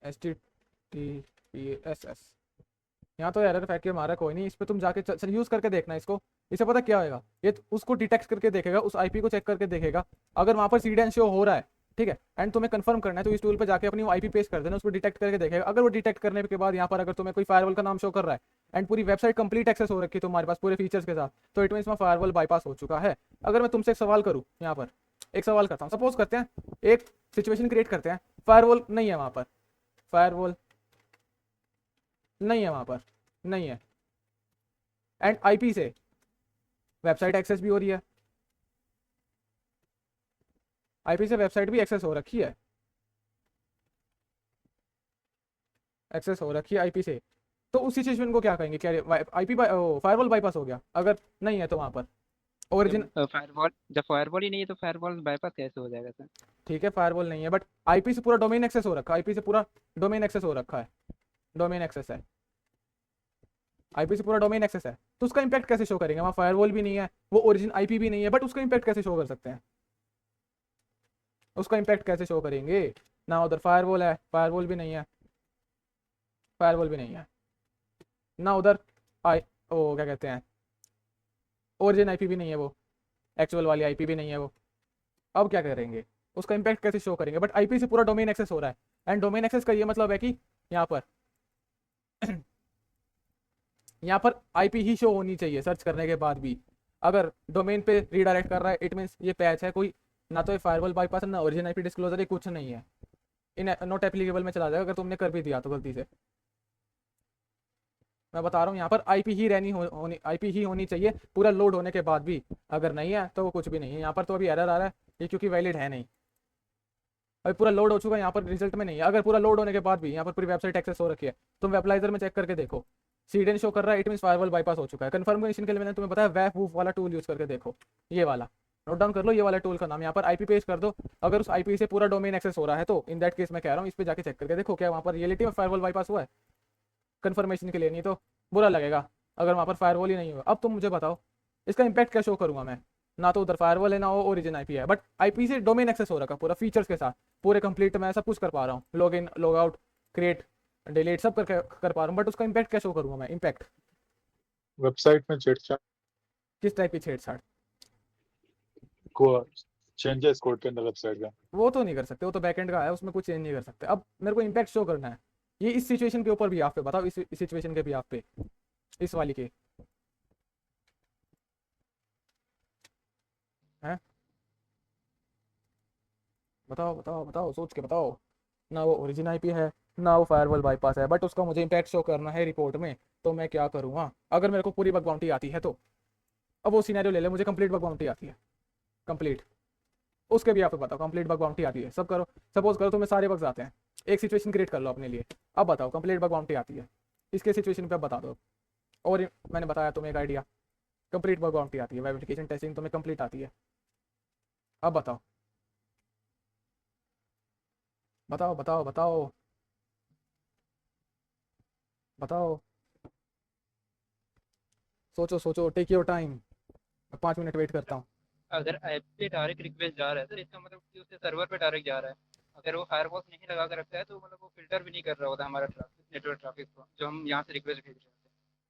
HTTPSS। यहाँ तो एरर फैक्ट के मारा कोई नहीं, इस पे तुम जाके चल यूज़ करके देखना इसको। इससे पता क्या होएगा, ये उसको डिटेक्ट करके देखेगा, उस आईपी को चेक करके देखेगा। अगर वहाँ पर सीडीएन शो हो रहा है, ठीक है, एंड तुम्हें कंफर्म करना है, तो इस टूल पे जाके अपनी आईपी पेस्ट कर देना, उसको डिटेक्ट करके देखेगा। अगर वो डिटेक्ट करने के बाद यहाँ पर अगर तुम्हें कोई फायरवॉल का नाम शो कर रहा है एंड पूरी वेबसाइट कंप्लीट एक्सेस हो रखी है तुम्हारे पास पूरे फीचर्स के साथ, तो इट मीन्स फायरवॉल बाईपास हो चुका है। अगर मैं तुमसे एक सवाल करूँ, यहाँ पर एक सवाल करता हूँ, सपोज करते हैं, एक सिचुएशन क्रिएट करते हैं, फायरवॉल नहीं है वहाँ पर, फायरवॉल नहीं है वहाँ पर, नहीं है, एंड आईपी से वेबसाइट एक्सेस भी हो रही है, आईपी से वेबसाइट भी एक्सेस हो रखी है, एक्सेस हो रखी है आईपी से। तो उस सिचुएशन को क्या कहेंगे, क्या आईपी फायरवॉल बाईपास हो गया? अगर नहीं है तो वहाँ पर ओरिजिन, फायरवॉल, जब फायरवॉल ही नहीं है तो फायरवॉल बाईपास कैसे हो जाएगा सर? ठीक है फायरवॉल नहीं है, बट आईपी से पूरा डोमेन एक्सेस हो रखा है, आईपी से पूरा डोमेन एक्सेस हो रखा है, डोमेन एक्सेस है, आईपी से पूरा डोमेन एक्सेस है। तो उसका इंपैक्ट कैसे शो करेंगे? वहाँ फायरवॉल भी नहीं है, वो ओरिजिन आईपी भी नहीं है, बट उसका इंपैक्ट कैसे शो कर सकते हैं? उसका इंपैक्ट कैसे शो करेंगे? ना उधर फायरवॉल है, फायरवॉल भी नहीं है, फायरवॉल भी नहीं है, ना उधर ओ क्या कहते हैं, ओरिजिन आईपी भी नहीं है, वो एक्चुअल वाली आईपी भी नहीं है वो। अब क्या करेंगे? उसका इंपैक्ट कैसे शो करेंगे? बट आईपी से पूरा डोमेन एक्सेस हो रहा है, एंड डोमेन एक्सेस का ये मतलब है कि यहाँ पर यहाँ पर आईपी ही शो होनी चाहिए सर्च करने के बाद भी। अगर डोमेन पे रीडायरेक्ट कर रहा है, इट मीन्स ये पैच है कोई, ना तो ये फायरवॉल बाईपास है, ना ओरिजिन आईपी डिस्क्लोजर, ये कुछ नहीं है, इन नॉट एप्लीकेबल में चला जाएगा अगर तुमने कर भी दिया तो गलती से। मैं बता रहा हूँ यहाँ पर आईपी ही होनी, आईपी ही होनी चाहिए पूरा लोड होने के बाद भी। अगर नहीं है तो वो कुछ भी नहीं है। यहाँ पर तो अभी एरर आ रहा है ये क्योंकि वैलिड है नहीं, अभी पूरा लोड हो चुका है, यहाँ पर रिजल्ट में नहीं है। अगर पूरा लोड होने के बाद भी यहाँ पर पूरी वेबसाइट एक्सेस हो रखी है, तुम वेबलाइजर में चेक करके देखो, सीडीएन शो कर रहा है, इट मींस फायरवॉल बाईपास हो चुका है। कंफर्मेशन के लिए मैंने तुम्हें बताया वेफ वूफ वाला टूल यूज करके देखो, ये वाला नोट डाउन कर लो, ये वाला टूल का नाम। यहाँ पर आईपी पेस्ट कर दो, अगर उस आईपी से पूरा डोमेन एक्सेस हो रहा है तो इन दैट केस मैं कह रहा हूँ इस पे जाके चेक करके देखो क्या वहाँ पर रियलिटी में फायरवॉल बाईपास हुआ है, कंफर्मेशन के लिए। नहीं तो बुरा लगेगा अगर वहाँ पर फायरवॉल ही नहीं हुआ। अब तुम मुझे बताओ इसका इंपैक्ट क्या शो करूँगा मैं? ना तो उधर फायरवॉल है, ना वो ओरिजिन आईपी है, बट आईपी से डोमेन एक्सेस हो रखा पूरा फीचर्स के साथ, पूरे कंप्लीट मैं सब कुछ कर पा रहा हूँ, log in log out create delete सब कर पा रहा हूँ, बट उसका इंपैक्ट क्या शो करूँगा मैं? इंपैक्ट वेबसाइट में छेड़छाड़ किस टाइप की छेड़छाड़? को चेंजेस कोड के अंदर वेबसाइट का वो तो नहीं कर सकते, वो तो बैकएंड का है, उसमें कुछ चेंज नहीं कर सकते। अब मेरे को इंपैक्ट शो करना है, ये इस सिचुएशन के ऊपर भी आप पे बताओ, इस सिचुएशन के भी आप पे, इस वाली के हैं, बताओ बताओ बताओ, सोच के बताओ। ना वो ओरिजिन आईपी है, ना वो फायरवॉल बाईपास है, बट उसका मुझे इंपैक्ट शो करना है रिपोर्ट में, तो मैं क्या करूँगा? अगर मेरे को पूरी बग बाउंटी आती है तो, अब वो सिनेरियो ले ले, मुझे कंप्लीट बग बाउंटी आती है, कंप्लीट, उसके भी आप बताओ कंप्लीट बग बाउंटी आती है, सब करो, सपोज करो तुम्हें सारे बग्स आते हैं, एक सिचुएशन क्रिएट कर लो अपने लिए, अब बताओ कंप्लीट बग बाउंटी आती है, इसके सिचुएशन पे अब बता दो। और मैंने बताया तुम्हें एक आइडिया, कंप्लीट बग बाउंटी आती है, वेरिफिकेशन टेस्टिंग तुम्हें कंप्लीट आती है, अब बताओ बताओ बताओ बताओ बताओ, सोचो सोचो, take your time, 5 minute wait करता हूँ। अगर ऐप पे डायरेक्ट रिक्वेस्ट जा रहा है सर, इसका मतलब कि उससे सर्वर पे डायरेक्ट जा रहा है। अगर वो फायरवॉल नहीं लगा कर रखता है तो मतलब वो फिल्टर भी नहीं कर रहा होता हमारा ट्रैफिक, नेटवर्क ट्रैफिक को, जो हम यहाँ से रिक्वेस्ट भेज रहे हैं।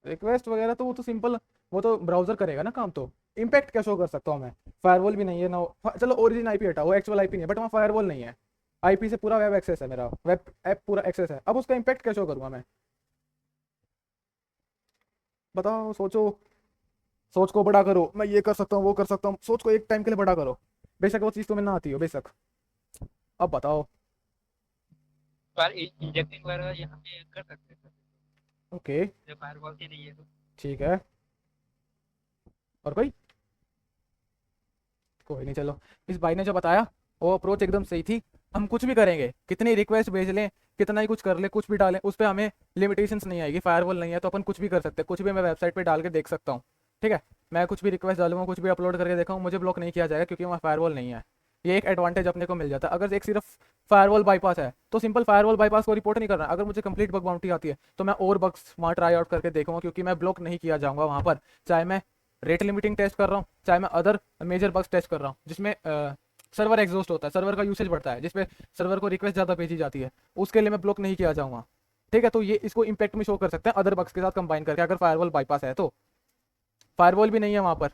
रिक्वेस्ट वगैरह तो वो तो सिंपल, वो तो ब्राउजर करेगा ना काम। तो इम्पैक्ट क्या शो कर सकता हूँ मैं? फायरवॉल भी नहीं है ना, चलो ओरिजिन आईपी हटा, वो एक्चुअल आईपी नहीं है, बट वहाँ फायरवॉल नहीं है, आईपी से पूरा वेब एक्सेस है, मेरा वेब ऐप पूरा एक्सेस है। अब उसका इम्पैक्ट क्या शो करूँगा मैं? बताओ, सोचो, सोच को बड़ा करो, मैं ये कर सकता हूँ वो कर सकता हूँ, सोच को एक टाइम के लिए बड़ा करो, बेशक वो चीज़ तुम्हें ना आती हो, बेशक। अब बताओ। पर इंजेक्टिंग वगैरह यहाँ पे कर सकते हैं सर, ओके जब फायरवॉल से नहीं है तो। ठीक है, और कोई कोई नहीं, चलो इस भाई ने जो बताया वो अप्रोच एकदम सही थी। हम कुछ भी करेंगे, कितनी रिक्वेस्ट भेज लें, कितना ही कुछ कर ले, कुछ भी डालें, उस पर हमें लिमिटेशंस नहीं आएगी। फायरवॉल नहीं है तो अपन कुछ भी कर सकते हैं, कुछ भी मैं वेबसाइट पे डाल के देख सकता हूँ, ठीक है, मैं कुछ भी रिक्वेस्ट डालूंगा, कुछ भी अपलोड करके देखा मुझे ब्लॉक नहीं किया जाएगा क्योंकि वहाँ फायरवॉल नहीं है। ये एक एडवांटेज अपने को मिल जाता है। अगर एक सिर्फ फायरवॉल बाईपास है तो सिंपल फायरवॉल बाईपास को रिपोर्ट नहीं करना। अगर मुझे कंप्लीट बग बाउंटी आती है तो मैं और बग्स वहाँ ट्राई आउट करके देखूंगा, क्योंकि मैं ब्लॉक नहीं किया जाऊँगा वहाँ पर, चाहे मैं रेट लिमिटिंग टेस्ट कर रहा हूँ, चाहे मैं अदर मेजर बग्स टेस्ट कर रहा हूँ जिसमें सर्वर एग्जॉस्ट होता है, सर्वर का यूसेज बढ़ता है, जिसपे सर्वर को रिक्वेस्ट ज़्यादा भेजी जाती है, उसके लिए मैं ब्लॉक नहीं किया जाऊँगा। ठीक है, तो ये इसको इम्पैक्ट में शो कर सकते हैं अदर बग्स के साथ कंबाइन करके। अगर फायरवॉल बाईपास है तो फायरवॉल भी नहीं है वहाँ पर,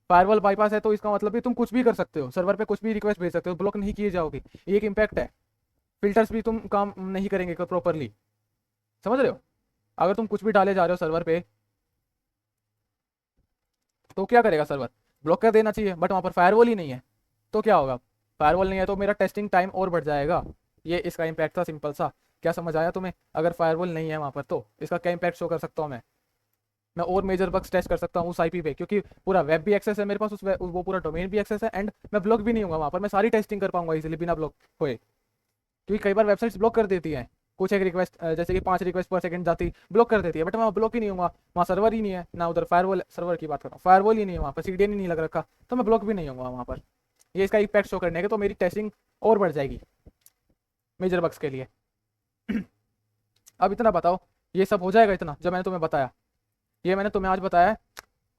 फायरवॉल बाईपास है तो इसका मतलब कि तुम कुछ भी कर सकते हो, सर्वर पे कुछ भी रिक्वेस्ट भेज सकते हो, ब्लॉक नहीं किए जाओगे। ये एक इम्पैक्ट है। फिल्टर्स भी तुम काम नहीं करेंगे प्रॉपरली, समझ रहे हो? अगर तुम कुछ भी डाले जा रहे हो सर्वर पे तो क्या करेगा सर्वर? ब्लॉक कर देना चाहिए, बट वहाँ पर फायरवॉल ही नहीं है तो क्या होगा? फायरवॉल नहीं है तो मेरा टेस्टिंग टाइम और बढ़ जाएगा। ये इसका इम्पैक्ट था, सिंपल सा। क्या समझ आया तुम्हें? अगर फायरवॉल नहीं है वहाँ पर तो इसका क्या इम्पैक्ट शो कर सकता हूँ मैं और मेजर बग्स टेस्ट कर सकता हूँ उस आईपी पे, क्योंकि पूरा वेब भी एक्सेस है मेरे पास, वो पूरा डोमेन भी एक्सेस है, एंड मैं ब्लॉक भी नहीं होगा वहाँ पर, मैं सारी टेस्टिंग कर पाऊंगा इजीली बिना ब्लॉक होए। क्योंकि कई बार वेबसाइट्स ब्लॉक कर देती हैं, कुछ एक रिक्वेस्ट जैसे कि 5 रिक्वेस्ट पर सेकंड जाती ब्लॉक कर देती है, बट मैं ब्लॉक ही नहीं होगा, वहाँ सर्वर ही नहीं है ना, उधर फायरवॉल, सर्वर की बात कर रहा हूँ, फायरवॉल ही नहीं है वहाँ पर, सीडीएन ही नहीं लग रखा, तो मैं ब्लॉक भी नहीं होगा वहाँ पर। ये इसका इम्पैक्ट शो करने के, तो मेरी टेस्टिंग और बढ़ जाएगी मेजर बग्स के लिए। अब इतना बताओ, ये सब हो जाएगा इतना जो मैंने तुम्हें बताया? ये मैंने तुम्हें आज बताया है।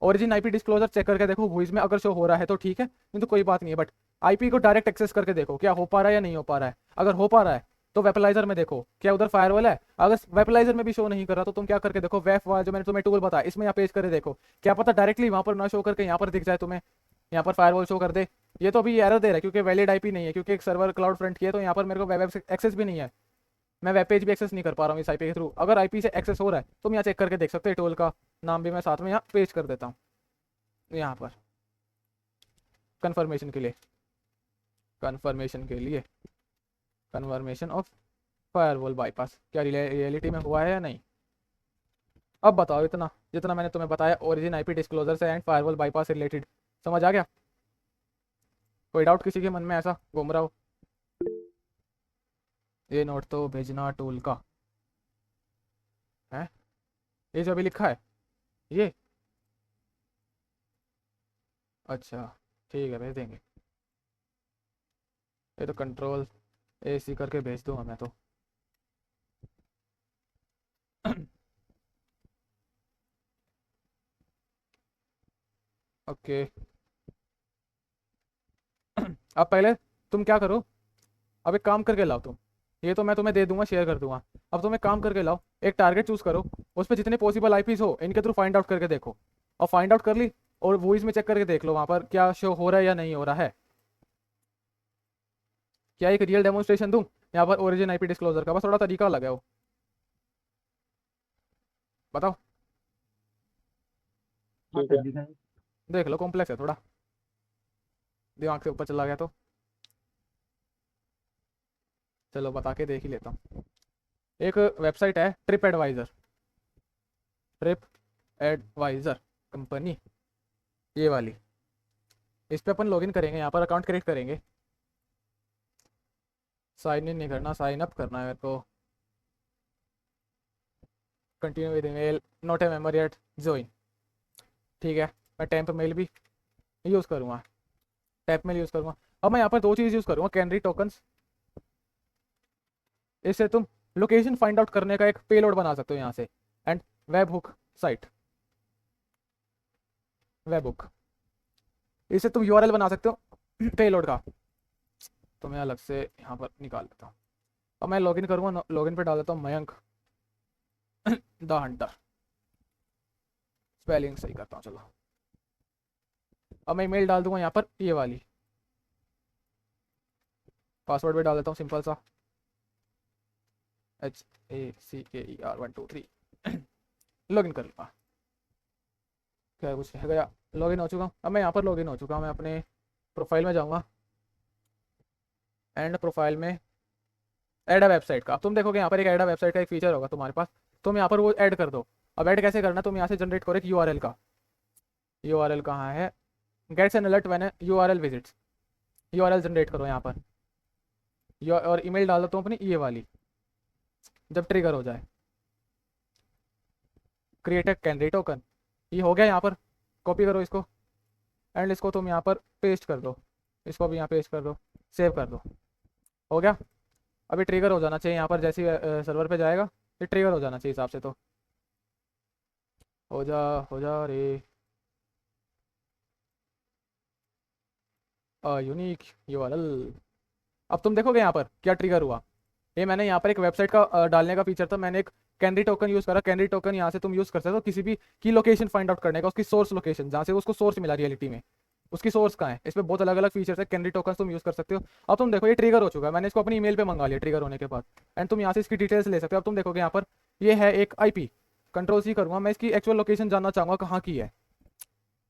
ओरिजिन आईपी डिस्क्लोजर चेक करके देखो वॉइस में, अगर शो हो रहा है तो ठीक है, नहीं तो कोई बात नहीं है, बट आईपी को डायरेक्ट एक्सेस करके देखो क्या हो पा रहा है या नहीं हो पा रहा है। अगर हो पा रहा है तो वेपलाइजर में देखो क्या उधर फायरवॉल है। अगर वेपलाइजर में भी शो नहीं कर रहा तो तुम क्या करके देखो, वेफ जो मैंने तुम्हें टूल बताया इसमें यहाँ पेज करके देखो, क्या पता डायरेक्टली वहाँ पर ना शो करके यहाँ पर दिख जाए तुम्हें, यहाँ पर फायरवॉल शो कर दे। ये तो अभी एरर दे रहा है क्योंकि वैलिड आईपी नहीं है, क्योंकि एक सर्वर क्लाउड फ्रंट की है, तो यहाँ पर मेरे को वेब एक्सेस भी नहीं है, मैं वेब पेज भी एक्सेस नहीं कर पा रहा हूँ इस आईपी के थ्रू। अगर आईपी से एक्सेस हो रहा है तो हम यहाँ चेक करके देख सकते हैं। टोल का नाम भी मैं साथ में यहाँ पेज कर देता हूँ यहाँ पर कंफर्मेशन के लिए, कन्फर्मेशन ऑफ फायरवॉल बाईपास क्या रियलिटी में हुआ है या नहीं। अब बताओ, इतना जितना मैंने तुम्हें बताया ओरिजिन आईपी डिस्क्लोजर से एंड फायरवॉल बाईपास से रिलेटेड, समझ आ गया? कोई डाउट किसी के मन में ऐसा घूम रहा हो? ये नोट तो भेजना टूल का है, ये जो अभी लिखा है ये, अच्छा ठीक है भेज देंगे। ये तो कंट्रोल AC करके भेज दूंगा मैं तो। ओके अब पहले तुम क्या करो, अब एक काम करके लाओ तुम, ये तो मैं तुम्हें दे दूंगा, शेयर कर दूंगा। अब तुम एक काम करके लाओ, एक टारगेट चूज करो, उस पर जितने पॉसिबल आईपीज हो इनके थ्रू फाइंड आउट करके देखो, और फाइंड आउट कर ली और वॉइस में चेक करके देख लो वहाँ पर क्या शो हो रहा है या नहीं हो रहा है। क्या एक रियल डेमोन्स्ट्रेशन दूं यहाँ पर ओरिजिन आईपी डिस्क्लोजर का? बस थोड़ा तरीका अलग है वो, बताओ। हाँ ठीक सर है। दिखाएं। देख लो, कॉम्प्लेक्स है थोड़ा, दिमाग से ऊपर चला गया तो चलो बता के देख ही लेता हूँ। एक वेबसाइट है ट्रिप एडवाइजर कंपनी, ये वाली, इस पे अपन लॉगिन करेंगे, यहाँ पर अकाउंट क्रिएट करेंगे, साइन इन नहीं करना, साइन अप करना है मेरे को। Continue with email, not a member yet, join. ठीक है, मैं टेम्प मेल भी यूज़ करूँगा, टैप मेल यूज़ करूँगा। अब मैं यहाँ पर 2 चीज़ यूज़ करूँगा, कैनरी टोकन्स, इससे तुम लोकेशन फाइंड आउट करने का एक पेलोड बना सकते हो यहाँ से, and web hook site, web hook, इससे तुम यूआरएल बना सकते हो पेलोड का। तो मैं अलग से यहाँ पर निकाल लेता हूँ। अब मैं लॉगिन करूँगा, लॉगिन पे डाल देता हूँ मयंक द हंटर, स्पेलिंग सही करता हूँ चलो। अब मैं ईमेल डाल दूंगा यहाँ पर ये वाली, पासवर्ड भी डाल देता हूँ सिंपल सा, HACKER123 लॉगिन कर लूँगा। क्या कुछ है गया, लॉगिन हो चुका हूँ। अब मैं यहाँ पर लॉगिन हो चुका हूँ, मैं अपने प्रोफाइल में जाऊँगा, एंड प्रोफाइल में ऐड अ वेबसाइट का, तुम देखोगे यहाँ पर एक ऐड अ वेबसाइट का एक फीचर होगा तुम्हारे पास, तुम यहाँ पर वो ऐड कर दो। अब ऐड कैसे करना, तुम यहाँ से जनरेट करो एक यूआरएल का, यूआरएल कहाँ है, gets an alert when URL visits, URL generate करो यहाँ पर, और ईमेल डाल देता हूँ अपनी ये वाली, जब ट्रिगर हो जाए क्रिएट अ कैनरी टोकन, ये हो गया यहाँ पर, कॉपी करो इसको एंड इसको तुम यहाँ पर पेस्ट कर दो, इसको भी यहाँ पेस्ट कर दो, सेव कर दो, हो गया। अभी ट्रिगर हो जाना चाहिए यहाँ पर, जैसे ही सर्वर पे जाएगा ये ट्रिगर हो जाना चाहिए हिसाब से, तो हो जा रे। Unique URL. अब तुम देखोगे यहाँ पर क्या ट्रिगर हुआ। ये मैंने यहाँ पर एक वेबसाइट का डालने का फीचर था, मैंने एक कैनरी टोकन यूज़ करा। कैनरी टोकन यहाँ से तुम यूज़ कर सकते हो किसी भी की लोकेशन फाइंड आउट करने का, उसकी सोर्स लोकेशन जहाँ से उसको सोर्स मिला रियलिटी में, उसकी सोर्स कहाँ है। इसमें बहुत अलग अलग फीचर्स है, कैनरी टोकन तुम यूज़ कर सकते हो। अब तुम देखो ये ट्रिगर हो चुका है, मैंने इसको अपनी ईमेल पे मंगा लिया ट्रिगर होने के बाद, एंड तुम यहाँ से इसकी डिटेल्स ले सकते हो। अब तुम देखोगे यहाँ पर ये है एक IP, कंट्रोल C करूँगा, मैं इसकी एक्चुअल लोकेशन जानना चाहूँगा कहाँ की है।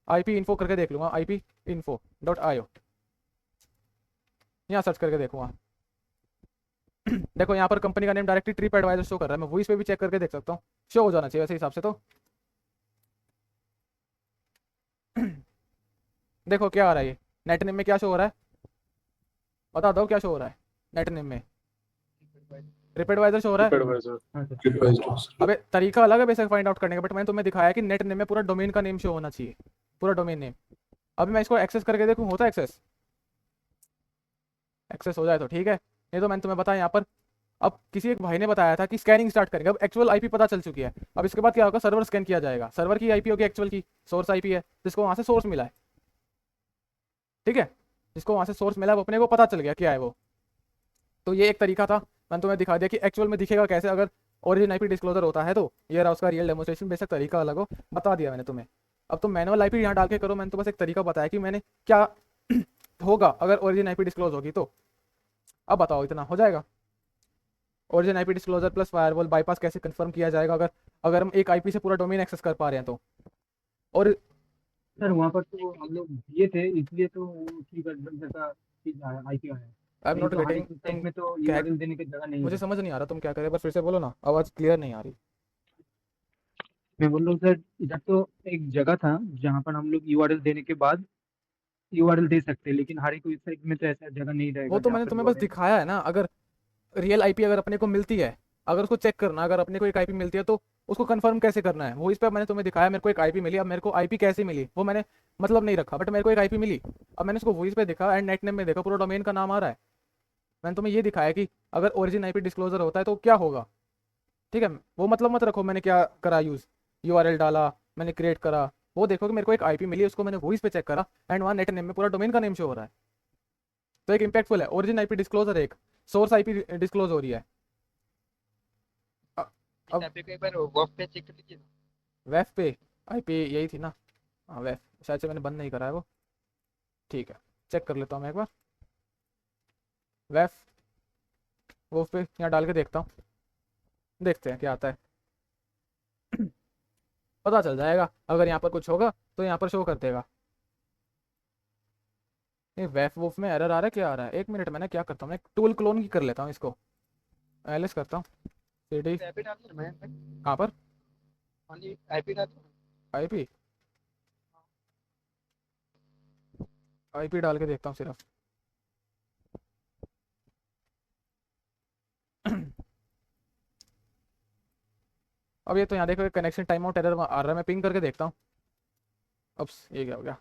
IP इन्फो करके देख लूँगा, ipinfo.io, यहाँ सर्च करके देखूँगा। देखो यहाँ पर कंपनी का name directly TripAdvisor show कर रहा है, मैं वो इस पे भी चेक करके देख सकता हूँ, शो हो जाना चाहिए वैसे हिसाब से। तो देखो क्या आ रहा है, ये नेट नेम में क्या शो हो रहा है, बता दो क्या शो हो रहा है नेट नेम में। ट्रिप एडवाइजर शो हो रहा है। TripAdvisor। अबे तरीका अलग है बेसिक फाइंड आउट करने का, बट मैंने तुम्हें दिखाया कि नेट नेम में पूरा डोमेन का नेम शो होना चाहिए, पूरा डोमेन नेम। अभी मैं इसको एक्सेस करके देखूँ, होता है एक्सेस, एक्सेस हो जाए तो ठीक है, नहीं तो मैंने तुम्हें बताया यहाँ पर। अब किसी एक भाई ने बताया था कि स्कैनिंग स्टार्ट करेंगे, अब एक्चुअल IP पता चल चुकी है। अब इसके बाद क्या होगा, सर्वर स्कैन किया जाएगा, सर्वर की IP होगी एक्चुअल की, सोर्स IP है जिसको वहाँ से सोर्स मिला है, ठीक है, जिसको वहाँ से सोर्स मिला है वो अपने को पता चल गया क्या है वो। तो ये एक तरीका था, मैंने तुम्हें दिखा दिया कि एक्चुअल में दिखेगा कैसे अगर ओरिजिन IP डिस्क्लोजर होता है। तो ये रहा उसका रियल डेमोस्ट्रेशन, बेशक तरीका अलग हो, बता दिया मैंने तुम्हें। अब तुम मैनुअल IP यहाँ डाल के करो, मैंने तो बस एक तरीका बताया कि मैंने क्या होगा अगर ओरिजिन IP डिस्क्लोज होगी। तो अब बताओ इतना हो जाएगा, origin IP disclosure plus firewall bypass कैसे कंफर्म किया जाएगा अगर हम एक IP से पूरा डोमेन एक्सेस कर पा रहे हैं तो। और सर वहाँ पर तो हम लोग दिए थे, इसलिए तो ठीक है, जैसा चीज आया IP आया। आई एम नहीं नॉट तो हर गेटिंग, एक वेबसाइट में तो क्या URL देने की जगह नहीं मुझे है। समझ नहीं आ रहा तुम क्या कर रहे हो, बस फिर से बोलो ना, आवाज़ क्लियर नहीं आ रही। मैं बोल रहा हूँ सर, इधर तो एक जगह था जहाँ पर हम लोग URL देने के बाद URL दे सकते हैं, लेकिन हर एक वेबसाइट में तो ऐसा जगह नहीं वो रहेगा तो जहाँ मैंने पर तुम्हें बस URL। दिखाया है ना, अगर रियल IP अगर अपने को मिलती है, अगर उसको चेक करना, अगर अपने को एक IP मिलती है तो उसको कंफर्म कैसे करना है, वो इस पर मैंने तुम्हें दिखाया। मेरे को एक IP मिली, अब मेरे को IP कैसे मिली वो मैंने मतलब नहीं रखा, बट मेरे को एक IP मिली, अब मैंने उसको वॉइस पे देखा एंड नेट नेम में देखा, पूरा डोमेन का नाम आ रहा है। मैंने तुम्हें ये दिखाया कि अगर ओरिजिन IP डिस्क्लोजर होता है तो क्या होगा, ठीक है। वो मतलब मत रखो मैंने क्या करा यूज़, URL डाला, मैंने क्रिएट करा, वो देखो कि मेरे को एक IP मिली, उसको मैंने वॉइस पे चेक करा एंड वहाँ नेट नेम में पूरा डोमेन का नेम शो हो रहा है। तो एक इम्पैक्टफुल है, ओरिजिन IP डिस्क्लोजर, एक सोर्स IP डिस्क्लोज हो रही है। अब यहाँ पे एक बार वर्क पे चेक कर लीजिए। वेफ पे IP यही थी ना, हाँ वेफ, शायद से मैंने बंद नहीं करा है वो, ठीक है चेक कर लेता हूँ मैं एक बार। वेफ वो पे यहाँ डाल के देखता हूँ, देखते हैं क्या आता है। पता चल जाएगा, अगर यहाँ पर कुछ होगा तो यहाँ पर शो कर देगा। ये वेफ वूफ में एरर आ रहा है, क्या आ रहा है, एक मिनट मैंने क्या करता हूँ, मैं टूल क्लोन की कर लेता हूँ इसको, एलिस करता हूँ CD। IP डाल दो मैं कहाँ पर ओनली IP डाल दो। IP IP डाल के देखता हूँ सिर्फ। अब ये तो यहाँ देखो कनेक्शन टाइम आउट एरर आ रहा है, मैं पिंग करके देखता हूँ। अब ये क्या हो गया,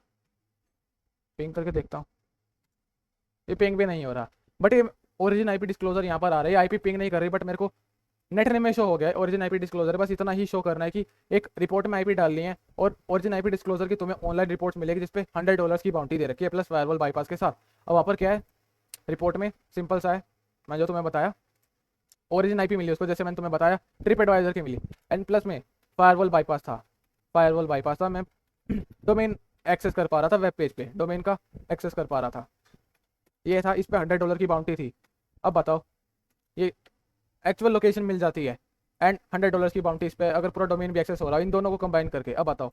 पिंग करके देखता हूँ, ये पिंग भी नहीं हो रहा, बट ये ओरिजिन IP डिस्क्लोजर यहाँ पर आ रहा है, ये IP पिंग नहीं कर रही, बट मेरे को नेट नेम में शो हो गया है ओरिजिन IP डिस्क्लोजर। बस इतना ही शो करना है कि एक रिपोर्ट में IP डालनी है और ओरिजिन IP डिस्क्लोजर की तुम्हें ऑनलाइन रिपोर्ट मिलेगी जिसपे $100 की बाउंटी दे रखी है प्लस फायरवॉल बाईपास के साथ। अब वहाँ पर क्या है रिपोर्ट में, सिंपल सा है, मैं जो तुम्हें बताया ओरिजिन IP मिली उसको, जैसे मैंने तुम्हें बताया ट्रिप एडवाइजर की मिली, एंड प्लस में फायरवॉल बाईपास था, फायरवॉल बाईपास था, मैं डोमेन एक्सेस कर पा रहा था, वेब पेज पे डोमेन का एक्सेस कर पा रहा था, ये था, इस पे $100 की बाउंटी थी। अब बताओ ये एक्चुअल लोकेशन मिल जाती है एंड $100 की बाउंटी इस पे, अगर पूरा डोमेन भी एक्सेस हो रहा है, इन दोनों को कंबाइन करके, अब बताओ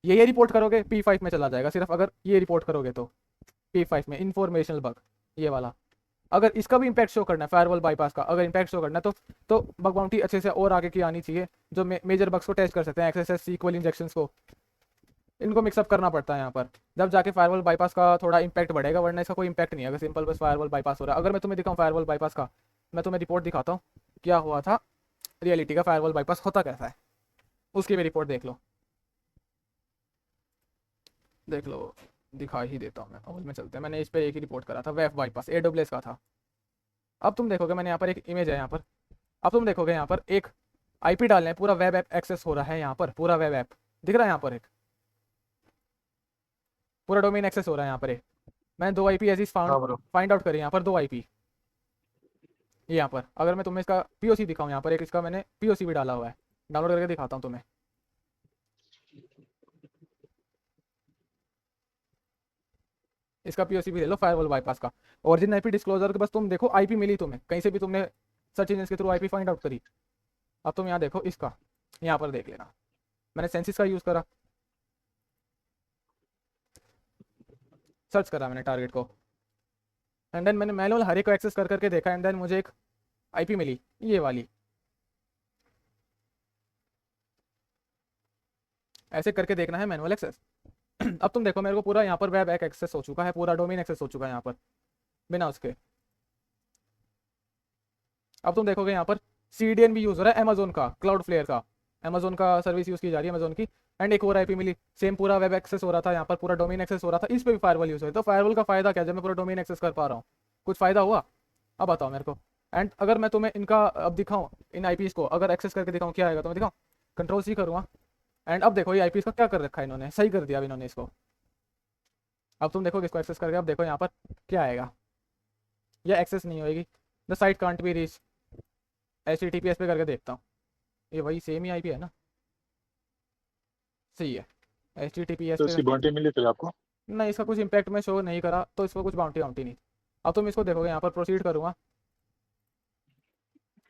ये रिपोर्ट करोगे P5 में चला जाएगा सिर्फ, अगर ये रिपोर्ट करोगे तो P5 में इंफॉर्मेशनल बग ये वाला। अगर इसका भी इम्पैक्ट शो करना है फायरवॉल बाईपास का, अगर इम्पैक्ट शो करना है तो बग बाउंटी अच्छे से और आगे की आनी चाहिए, जो मेजर बग्स को टेस्ट कर सकते हैं, XSS SQL इंजेक्शंस को, इनको मिक्सअप करना पड़ता है यहाँ पर, जब जाके फायरवॉल बाईपास का थोड़ा इंपैक्ट बढ़ेगा, वरना इसका कोई इंपैक्ट नहीं है अगर सिंपल बस फायरवॉल बाईपास हो रहा है। अगर मैं तुम्हें दिखाऊँ फायरवॉल बाईपास का, मैं तुम्हें रिपोर्ट दिखाता हूँ क्या हुआ था रियलिटी का, फायरवॉल बाईपास होता कैसा है, उसकी भी रिपोर्ट देख लो। देख लो, दिखा ही देता हूँ मैं। और में चलते हैं, मैंने इस पे एक ही रिपोर्ट करा था, वेब बाईपास AWS का था। अब तुम देखोगे मैंने यहाँ पर एक इमेज है यहाँ पर, अब तुम देखोगे यहाँ पर एक IP डालने, पूरा वेब ऐप एक्सेस हो रहा है यहाँ पर, पूरा वेब ऐप दिख रहा है यहाँ पर, एक पूरा डोमेन एक्सेस हो रहा है यहाँ पर। एक मैंने 2 IP ऐसी हाँ ब्रो। फाइंड आउट करी यहाँ पर, 2 IP यहाँ पर। अगर मैं तुम्हें इसका POC दिखाऊँ यहाँ पर, एक इसका मैंने POC भी डाला हुआ है, डाउनलोड करके दिखाता हूँ तुम्हें। इसका POC भी ले लो फायरवॉल बाईपास का। ओरिजिन IP डिस्क्लोजर के बस तुम देखो, IP मिली तुम्हें कहीं से भी, तुमने सर्च इंजन के थ्रू IP फाइंड आउट करी। अब तुम यहाँ देखो इसका, यहाँ पर देख लेना, मैंने सेंसिस का यूज़ करा, सर्च करा मैंने टारगेट को, एंड देन मैंने मैनुअल हर एक को एक्सेस कर करके देखा, एंड देन मुझे एक IP मिली, ये वाली। ऐसे करके देखना है मैनुअल एक्सेस। अब तुम देखो मेरे को पूरा यहाँ पर वेब एक्सेस हो चुका है, पूरा डोमेन एक्सेस हो चुका है यहाँ पर बिना उसके। अब तुम देखोगे यहाँ पर CDN भी यूज़ हो रहा है अमेजोन का, क्लाउडफ्लेयर का, अमेजोन का सर्विस यूज़ की जा रही है अमेजोन की। एंड एक और IP मिली, सेम पूरा वेब एक्सेस हो रहा था यहाँ पर, पूरा डोमेन एक्सेस हो रहा था, इस पर भी फायरवॉल यूज़ हो रही है। तो फायरवॉल का फायदा क्या, जब मैं पूरा डोमेन एक्सेस कर पा रहा हूँ, कुछ फ़ायदा हुआ? अब बताओ मेरे को। एंड अगर मैं तुम्हें इनका अब दिखाऊँ, इन IPs को अगर एक्सेस करके दिखाऊँ, क्या आएगा तुम्हें दिखाऊँ? Ctrl+C करूँगा, एंड अब देखो ये IPs का क्या कर रखा है इन्होंने, सही कर दिया अब इन्होंने इसको। अब तुम देखो इसको एक्सेस करके, अब देखो यहाँ पर क्या आएगा, यह एक्सेस नहीं होएगी, the site can't be reach, HTTPS पे करके देखता हूँ, ये वही सेम ही IP है ना, सही है HTTPS तो पे। इसकी बाउंड्री मिली फिर आपको? नहीं, इसका कुछ इम्पैक्ट में शो नहीं करा, तो इसको कुछ बाउंटी वाउंटी नहीं। अब तुम इसको देखोगे यहाँ पर, प्रोसीड करूँगा,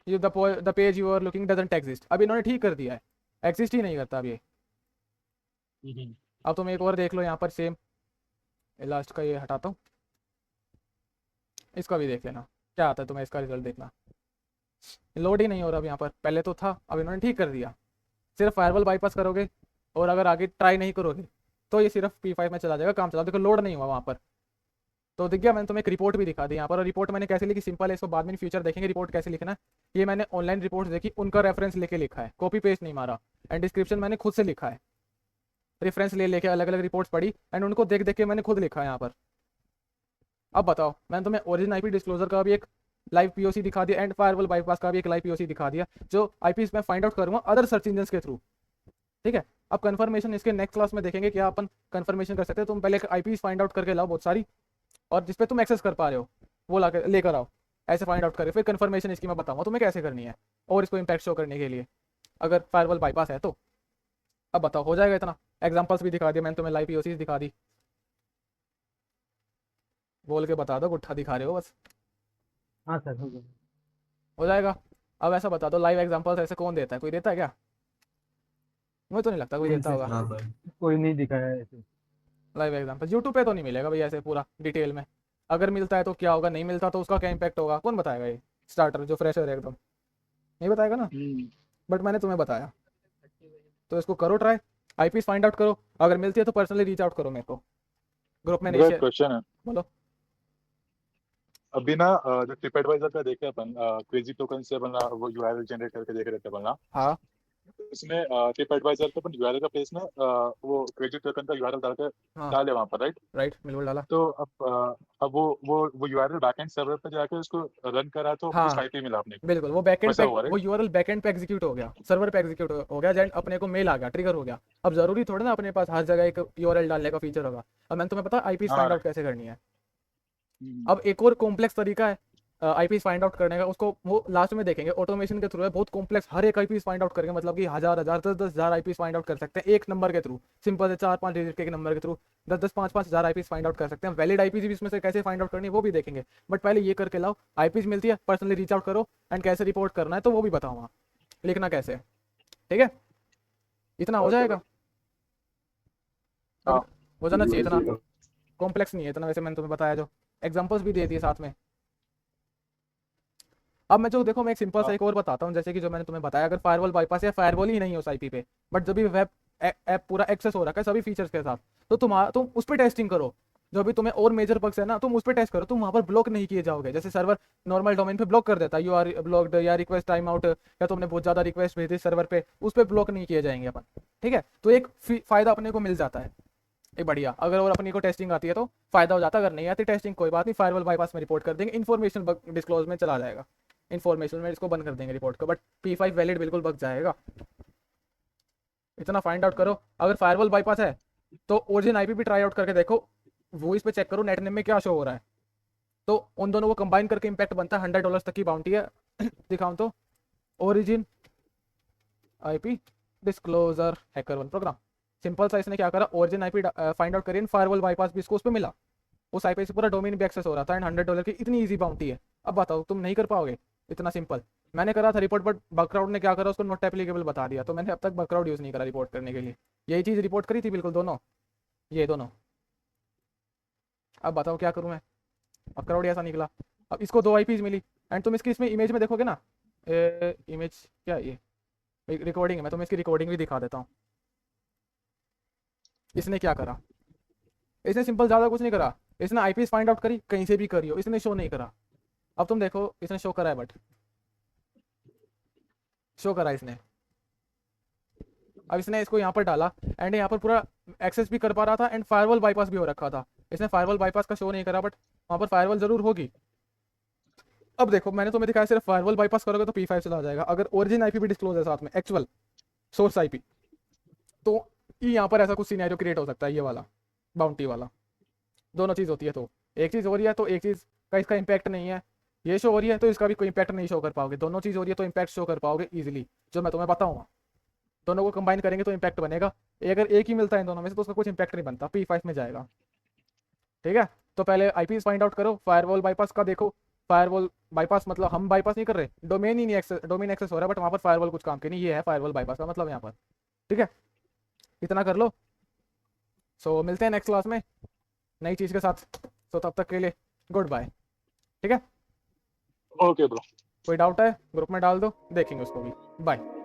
ये the page you are looking doesn't exist, अब इन्होंने ठीक कर दिया है, एग्जिस्ट ही नहीं करता अब ये। अब तुम एक और देख लो यहाँ पर, सेम लास्ट का ये हटाता हूँ, इसका भी देख लेना क्या आता है तुम्हें, इसका रिजल्ट देखना। लोड ही नहीं हो रहा अब यहाँ पर, पहले तो था, अब इन्होंने ठीक कर दिया। सिर्फ फायरवॉल बाईपास करोगे और अगर आगे ट्राई नहीं करोगे तो ये सिर्फ P5 में चला जाएगा, काम चला। देखो लोड नहीं हुआ वहाँ पर, तो दिख गया। मैंने तुम्हें एक रिपोर्ट भी दिखा दी यहाँ पर, और रिपोर्ट मैंने कैसे लिखी, सिंपल है, इसको बाद में फ्यूचर देखेंगे रिपोर्ट कैसे लिखना है। ये मैंने ऑनलाइन रिपोर्ट देखी, उनका रेफरेंस लेके लिखा है, कॉपी पेस्ट नहीं मारा, एंड डिस्क्रिप्शन मैंने खुद से लिखा है, रेफरेंस ले लेके अलग अलग रिपोर्ट्स पढ़ी, एंड उनको देख देख के मैंने खुद लिखा है यहाँ पर। अब बताओ, मैंने तुम्हें ओरिजिन IP डिस्क्लोजर का भी एक लाइव POC दिखा दिया, एंड फायरवॉल बाईपास का भी एक लाइव POC दिखा दिया, जो IPs मैं फाइंड आउट करूँगा अदर सर्च इंजन के थ्रू। ठीक है, अब कंफर्मेशन इसके नेक्स्ट क्लास में देखेंगे, क्या अपन कंफर्मेशन कर सकते हैं। तुम पहले IPs फाइंड आउट करके लाओ बहुत सारी, और जिसपे तुम एक्सेस कर पा रहे हो वो ला लेकर आओ, ऐसे फाइंड आउट करके फिर कंफर्मेशन इसकी मैं बताऊंगा तुम्हें कैसे करनी है, और इसको इम्पैक्ट शो करने के लिए अगर फायरवॉल बाईपास है तो। अब बताओ हो जाएगा इतना? एग्जांपल्स भी दिखा दिए मैंने तुम्हें, लाइव POCs दिखा दी, बोल के बता दो, गुट्ठा दिखा रहे हो बस। हाँ सर, हो गया। हो जाएगा। अब ऐसा बता दो, लाइव एग्जांपल्स ऐसे कौन देता है, कोई देता है क्या? मुझे तो नहीं लगता कोई देता होगा कोई नहीं दिखाया है ऐसे। Live example. यूट्यूब पे तो नहीं मिलेगा भाई ऐसे पूरा डिटेल में, अगर मिलता है तो क्या होगा, नहीं मिलता तो उसका क्या इम्पैक्ट होगा, कौन बताएगा? ये स्टार्टर जो फ्रेशर है एकदम नहीं बताएगा ना, बट मैंने तुम्हें बताया, तो इसको करो ट्राई, IPs फाइंड आउट करो, अगर मिलती है तो पर्सनली रीच आउट करो मेरे को, ग्रुप में नहीं शेयर। क्वेश्चन है, बोलो। अभी ना जो ट्रिप एडवाइजर का देखे अपन, क्रेजी टोकन से अपन वो URL जनरेट करके देख रहे थे अपन ना, हाँ इसमें ट्रिप एडवाइजर पे अपन URL का प्लेस में वो क्रेजी टोकन का URL डाल के हाँ डाले वहाँ पर, राइट? राइट, बिल्कुल डाला। तो अब वो URL बैकएंड सर्वर पे जाके उसको रन करा तो हाँ। कुछ IP मिला अपने को। बिल्कुल, वो बैकएंड वैसा पे, हुआ, right? वो URL बैकएंड पे एग्जीक्यूट हो गया, सर्वर पे एग्जीक्यूट हो गया, जेंड अपने को मेल आ गया, ट्रिगर हो गया। अब जरूरी थोड़ा ना अपने पास हर जगह एक URL डालने का फीचर होगा। अब मैंने तुम्हें पता IPs फाइंड हाँ। आउट कैसे करनी है। अब एक और कॉम्प्लेक्स तरीका है IPs फाइंड आउट करने का, उसको वो लास्ट में देखेंगे, ऑटोमेशन के थ्रू है, बहुत कॉम्प्लेक्स, हर एक IPs फाइंड आउट करेंगे, मतलब कि हजार 10,000 IPs फाइंड आउट कर सकते हैं एक नंबर के थ्रू, सिंपल से 4-5 डिजिट के एक नंबर के थ्रू 10-10 5-5 हज़ार IPs फाइंड आउट कर सकते हैं। वैलिड IPs भी इसमें से कैसे फाइंड आउट करनी है वो भी देखेंगे, बट पहले ये करके लाओ, IPs मिलती है पर्सनली रीच आउट करो, एंड कैसे रिपोर्ट करना है तो वो भी बताऊंगा, लिखना कैसे, ठीक है? इतना हो जाएगा, हाँ। हो जाना चाहिए, इतना कॉम्प्लेक्स नहीं है इतना, वैसे मैंने तुम्हें बताया, जो एग्जांपल्स भी दे दिए साथ में। अब मैं जो देखो, मैं एक सिंपल सा एक और बताता हूँ, जैसे कि जो मैंने तुम्हें बताया, अगर फायरवॉल बाईपास या फायरवॉल ही नहीं है उस IP पे, बट जब भी वेब ऐप पूरा एक्सेस हो रखा है सभी फीचर्स के साथ, तो तुम उस पर टेस्टिंग करो, जो भी तुम्हें और मेजर बग्स है ना, तुम उस पर टेस्ट करो, तुम वहाँ पर ब्लॉक नहीं किए जाओगे। जैसे सर्वर नॉर्मल डोमेन पे ब्लॉक कर देता है, यू आर ब्लॉक्ड या रिक्वेस्ट टाइम आउट, या तुमने बहुत ज़्यादा रिक्वेस्ट भेज दी सर्वर पे, उस पर ब्लॉक नहीं किए जाएंगे अपन, ठीक है? तो एक फ़ायदा अपने को मिल जाता है। ये बढ़िया, अगर और अपनी को टेस्टिंग आती है तो फायदा हो जाता, अगर नहीं आती टेस्टिंग कोई बात नहीं, फायरवॉल बाईपास में रिपोर्ट कर देंगे, इन्फॉर्मेशन डिस्क्लोज में चला जाएगा, इन्फॉर्मेशन में इसको बंद कर देंगे रिपोर्ट को, बट P5 वैलिड बिल्कुल बच जाएगा। इतना फाइंड आउट करो, अगर फायरवॉल बाईपास है तो ओरिजिन आईपी भी ट्राई आउट करके देखो, वॉइस पे चेक करो नेट नेम में क्या शो हो रहा है, तो उन दोनों को कंबाइन करके इम्पैक्ट बनता है। $100 तक की बाउंटी है। दिखाऊं तो origin IP disclosure HackerOne program, simple सा इसने क्या करा, ओरिजिन आईपी फाइंड आउट करी, फायरवॉल बाईपास भी इसको उस पर मिला, उस आईपी से पूरा डोमेन भी एक्सेस हो रहा था, एंड $100 की इतनी ईजी बाउंटी है। अब बताओ तुम नहीं कर पाओगे इतना सिंपल। मैंने करा था रिपोर्ट, बट बकराउड ने क्या करा, उसको नॉट एप्लीकेबल बता दिया, तो मैंने अब तक बकराउड यूज़ नहीं करा रिपोर्ट करने के लिए। यही चीज़ रिपोर्ट करी थी बिल्कुल दोनों, ये दोनों। अब बताओ क्या करूँ मैं, बकराउड ऐसा निकला। अब इसको 2 IPs मिली, एंड तुम इसकी इसमें इमेज में देखोगे ना, इमेज क्या है ये, रिकॉर्डिंग है, मैं तुम्हें इसकी रिकॉर्डिंग भी दिखा देता हूँ। इसने क्या करा, इसने सिंपल ज़्यादा कुछ नहीं करा, इसने IPs फाइंड आउट करी, कहीं से भी करी हो, इसने शो नहीं करा। अब तुम देखो इसने शो करा है, बट शो करा इसने। अब इसने इसको यहाँ पर डाला, एंड यहाँ पर पूरा एक्सेस भी कर पा रहा था, एंड फायरवॉल बाईपास भी हो रखा था। इसने फायरवॉल बाईपास का शो नहीं करा, बट वहाँ पर फायरवॉल जरूर होगी। अब देखो मैंने तुम्हें दिखाया, सिर्फ फायरवॉल बाईपास करोगे तो P5 चला जाएगा। अगर ओरिजिन आईपी भी डिस्क्लोज है साथ में, एक्चुअल सोर्स आईपी, तो यहाँ पर ऐसा कुछ सिनेरियो क्रिएट हो सकता है, ये वाला बाउंटी वाला। दोनों चीज़ होती है, तो एक चीज़ हो रही है तो एक चीज़ का इसका इम्पैक्ट नहीं है, ये शो हो रही है तो इसका भी कोई इम्पैक्ट नहीं शो कर पाओगे। दोनों चीज़ हो रही है तो इम्पैक्ट शो कर पाओगे ईजिली, जो मैं तुम्हें बताऊँगा। दोनों को कंबाइन करेंगे तो इम्पैक्ट बनेगा। अगर एक ही मिलता है इन दोनों में से तो उसका कुछ इम्पैक्ट नहीं बनता, P5 में जाएगा। ठीक है, तो पहले IPs फाइंड आउट करो, फायरवॉल बाईपास का देखो। फायरवॉल बाईपास मतलब हम बाईपास नहीं कर रहे, डोमेन ही नहीं एक्सेस, डोमेन एक्सेस हो रहा है, बट वहाँ पर फायरवॉल कुछ काम के नहीं, ये है फायरवॉल बाईपास का मतलब यहाँ पर। ठीक है, इतना कर लो। सो मिलते हैं नेक्स्ट क्लास में नई चीज़ के साथ, तो तब तक के लिए गुड बाय। ठीक है, ओके ब्रो। कोई डाउट है ग्रुप में डाल दो, देखेंगे उसको भी। बाय।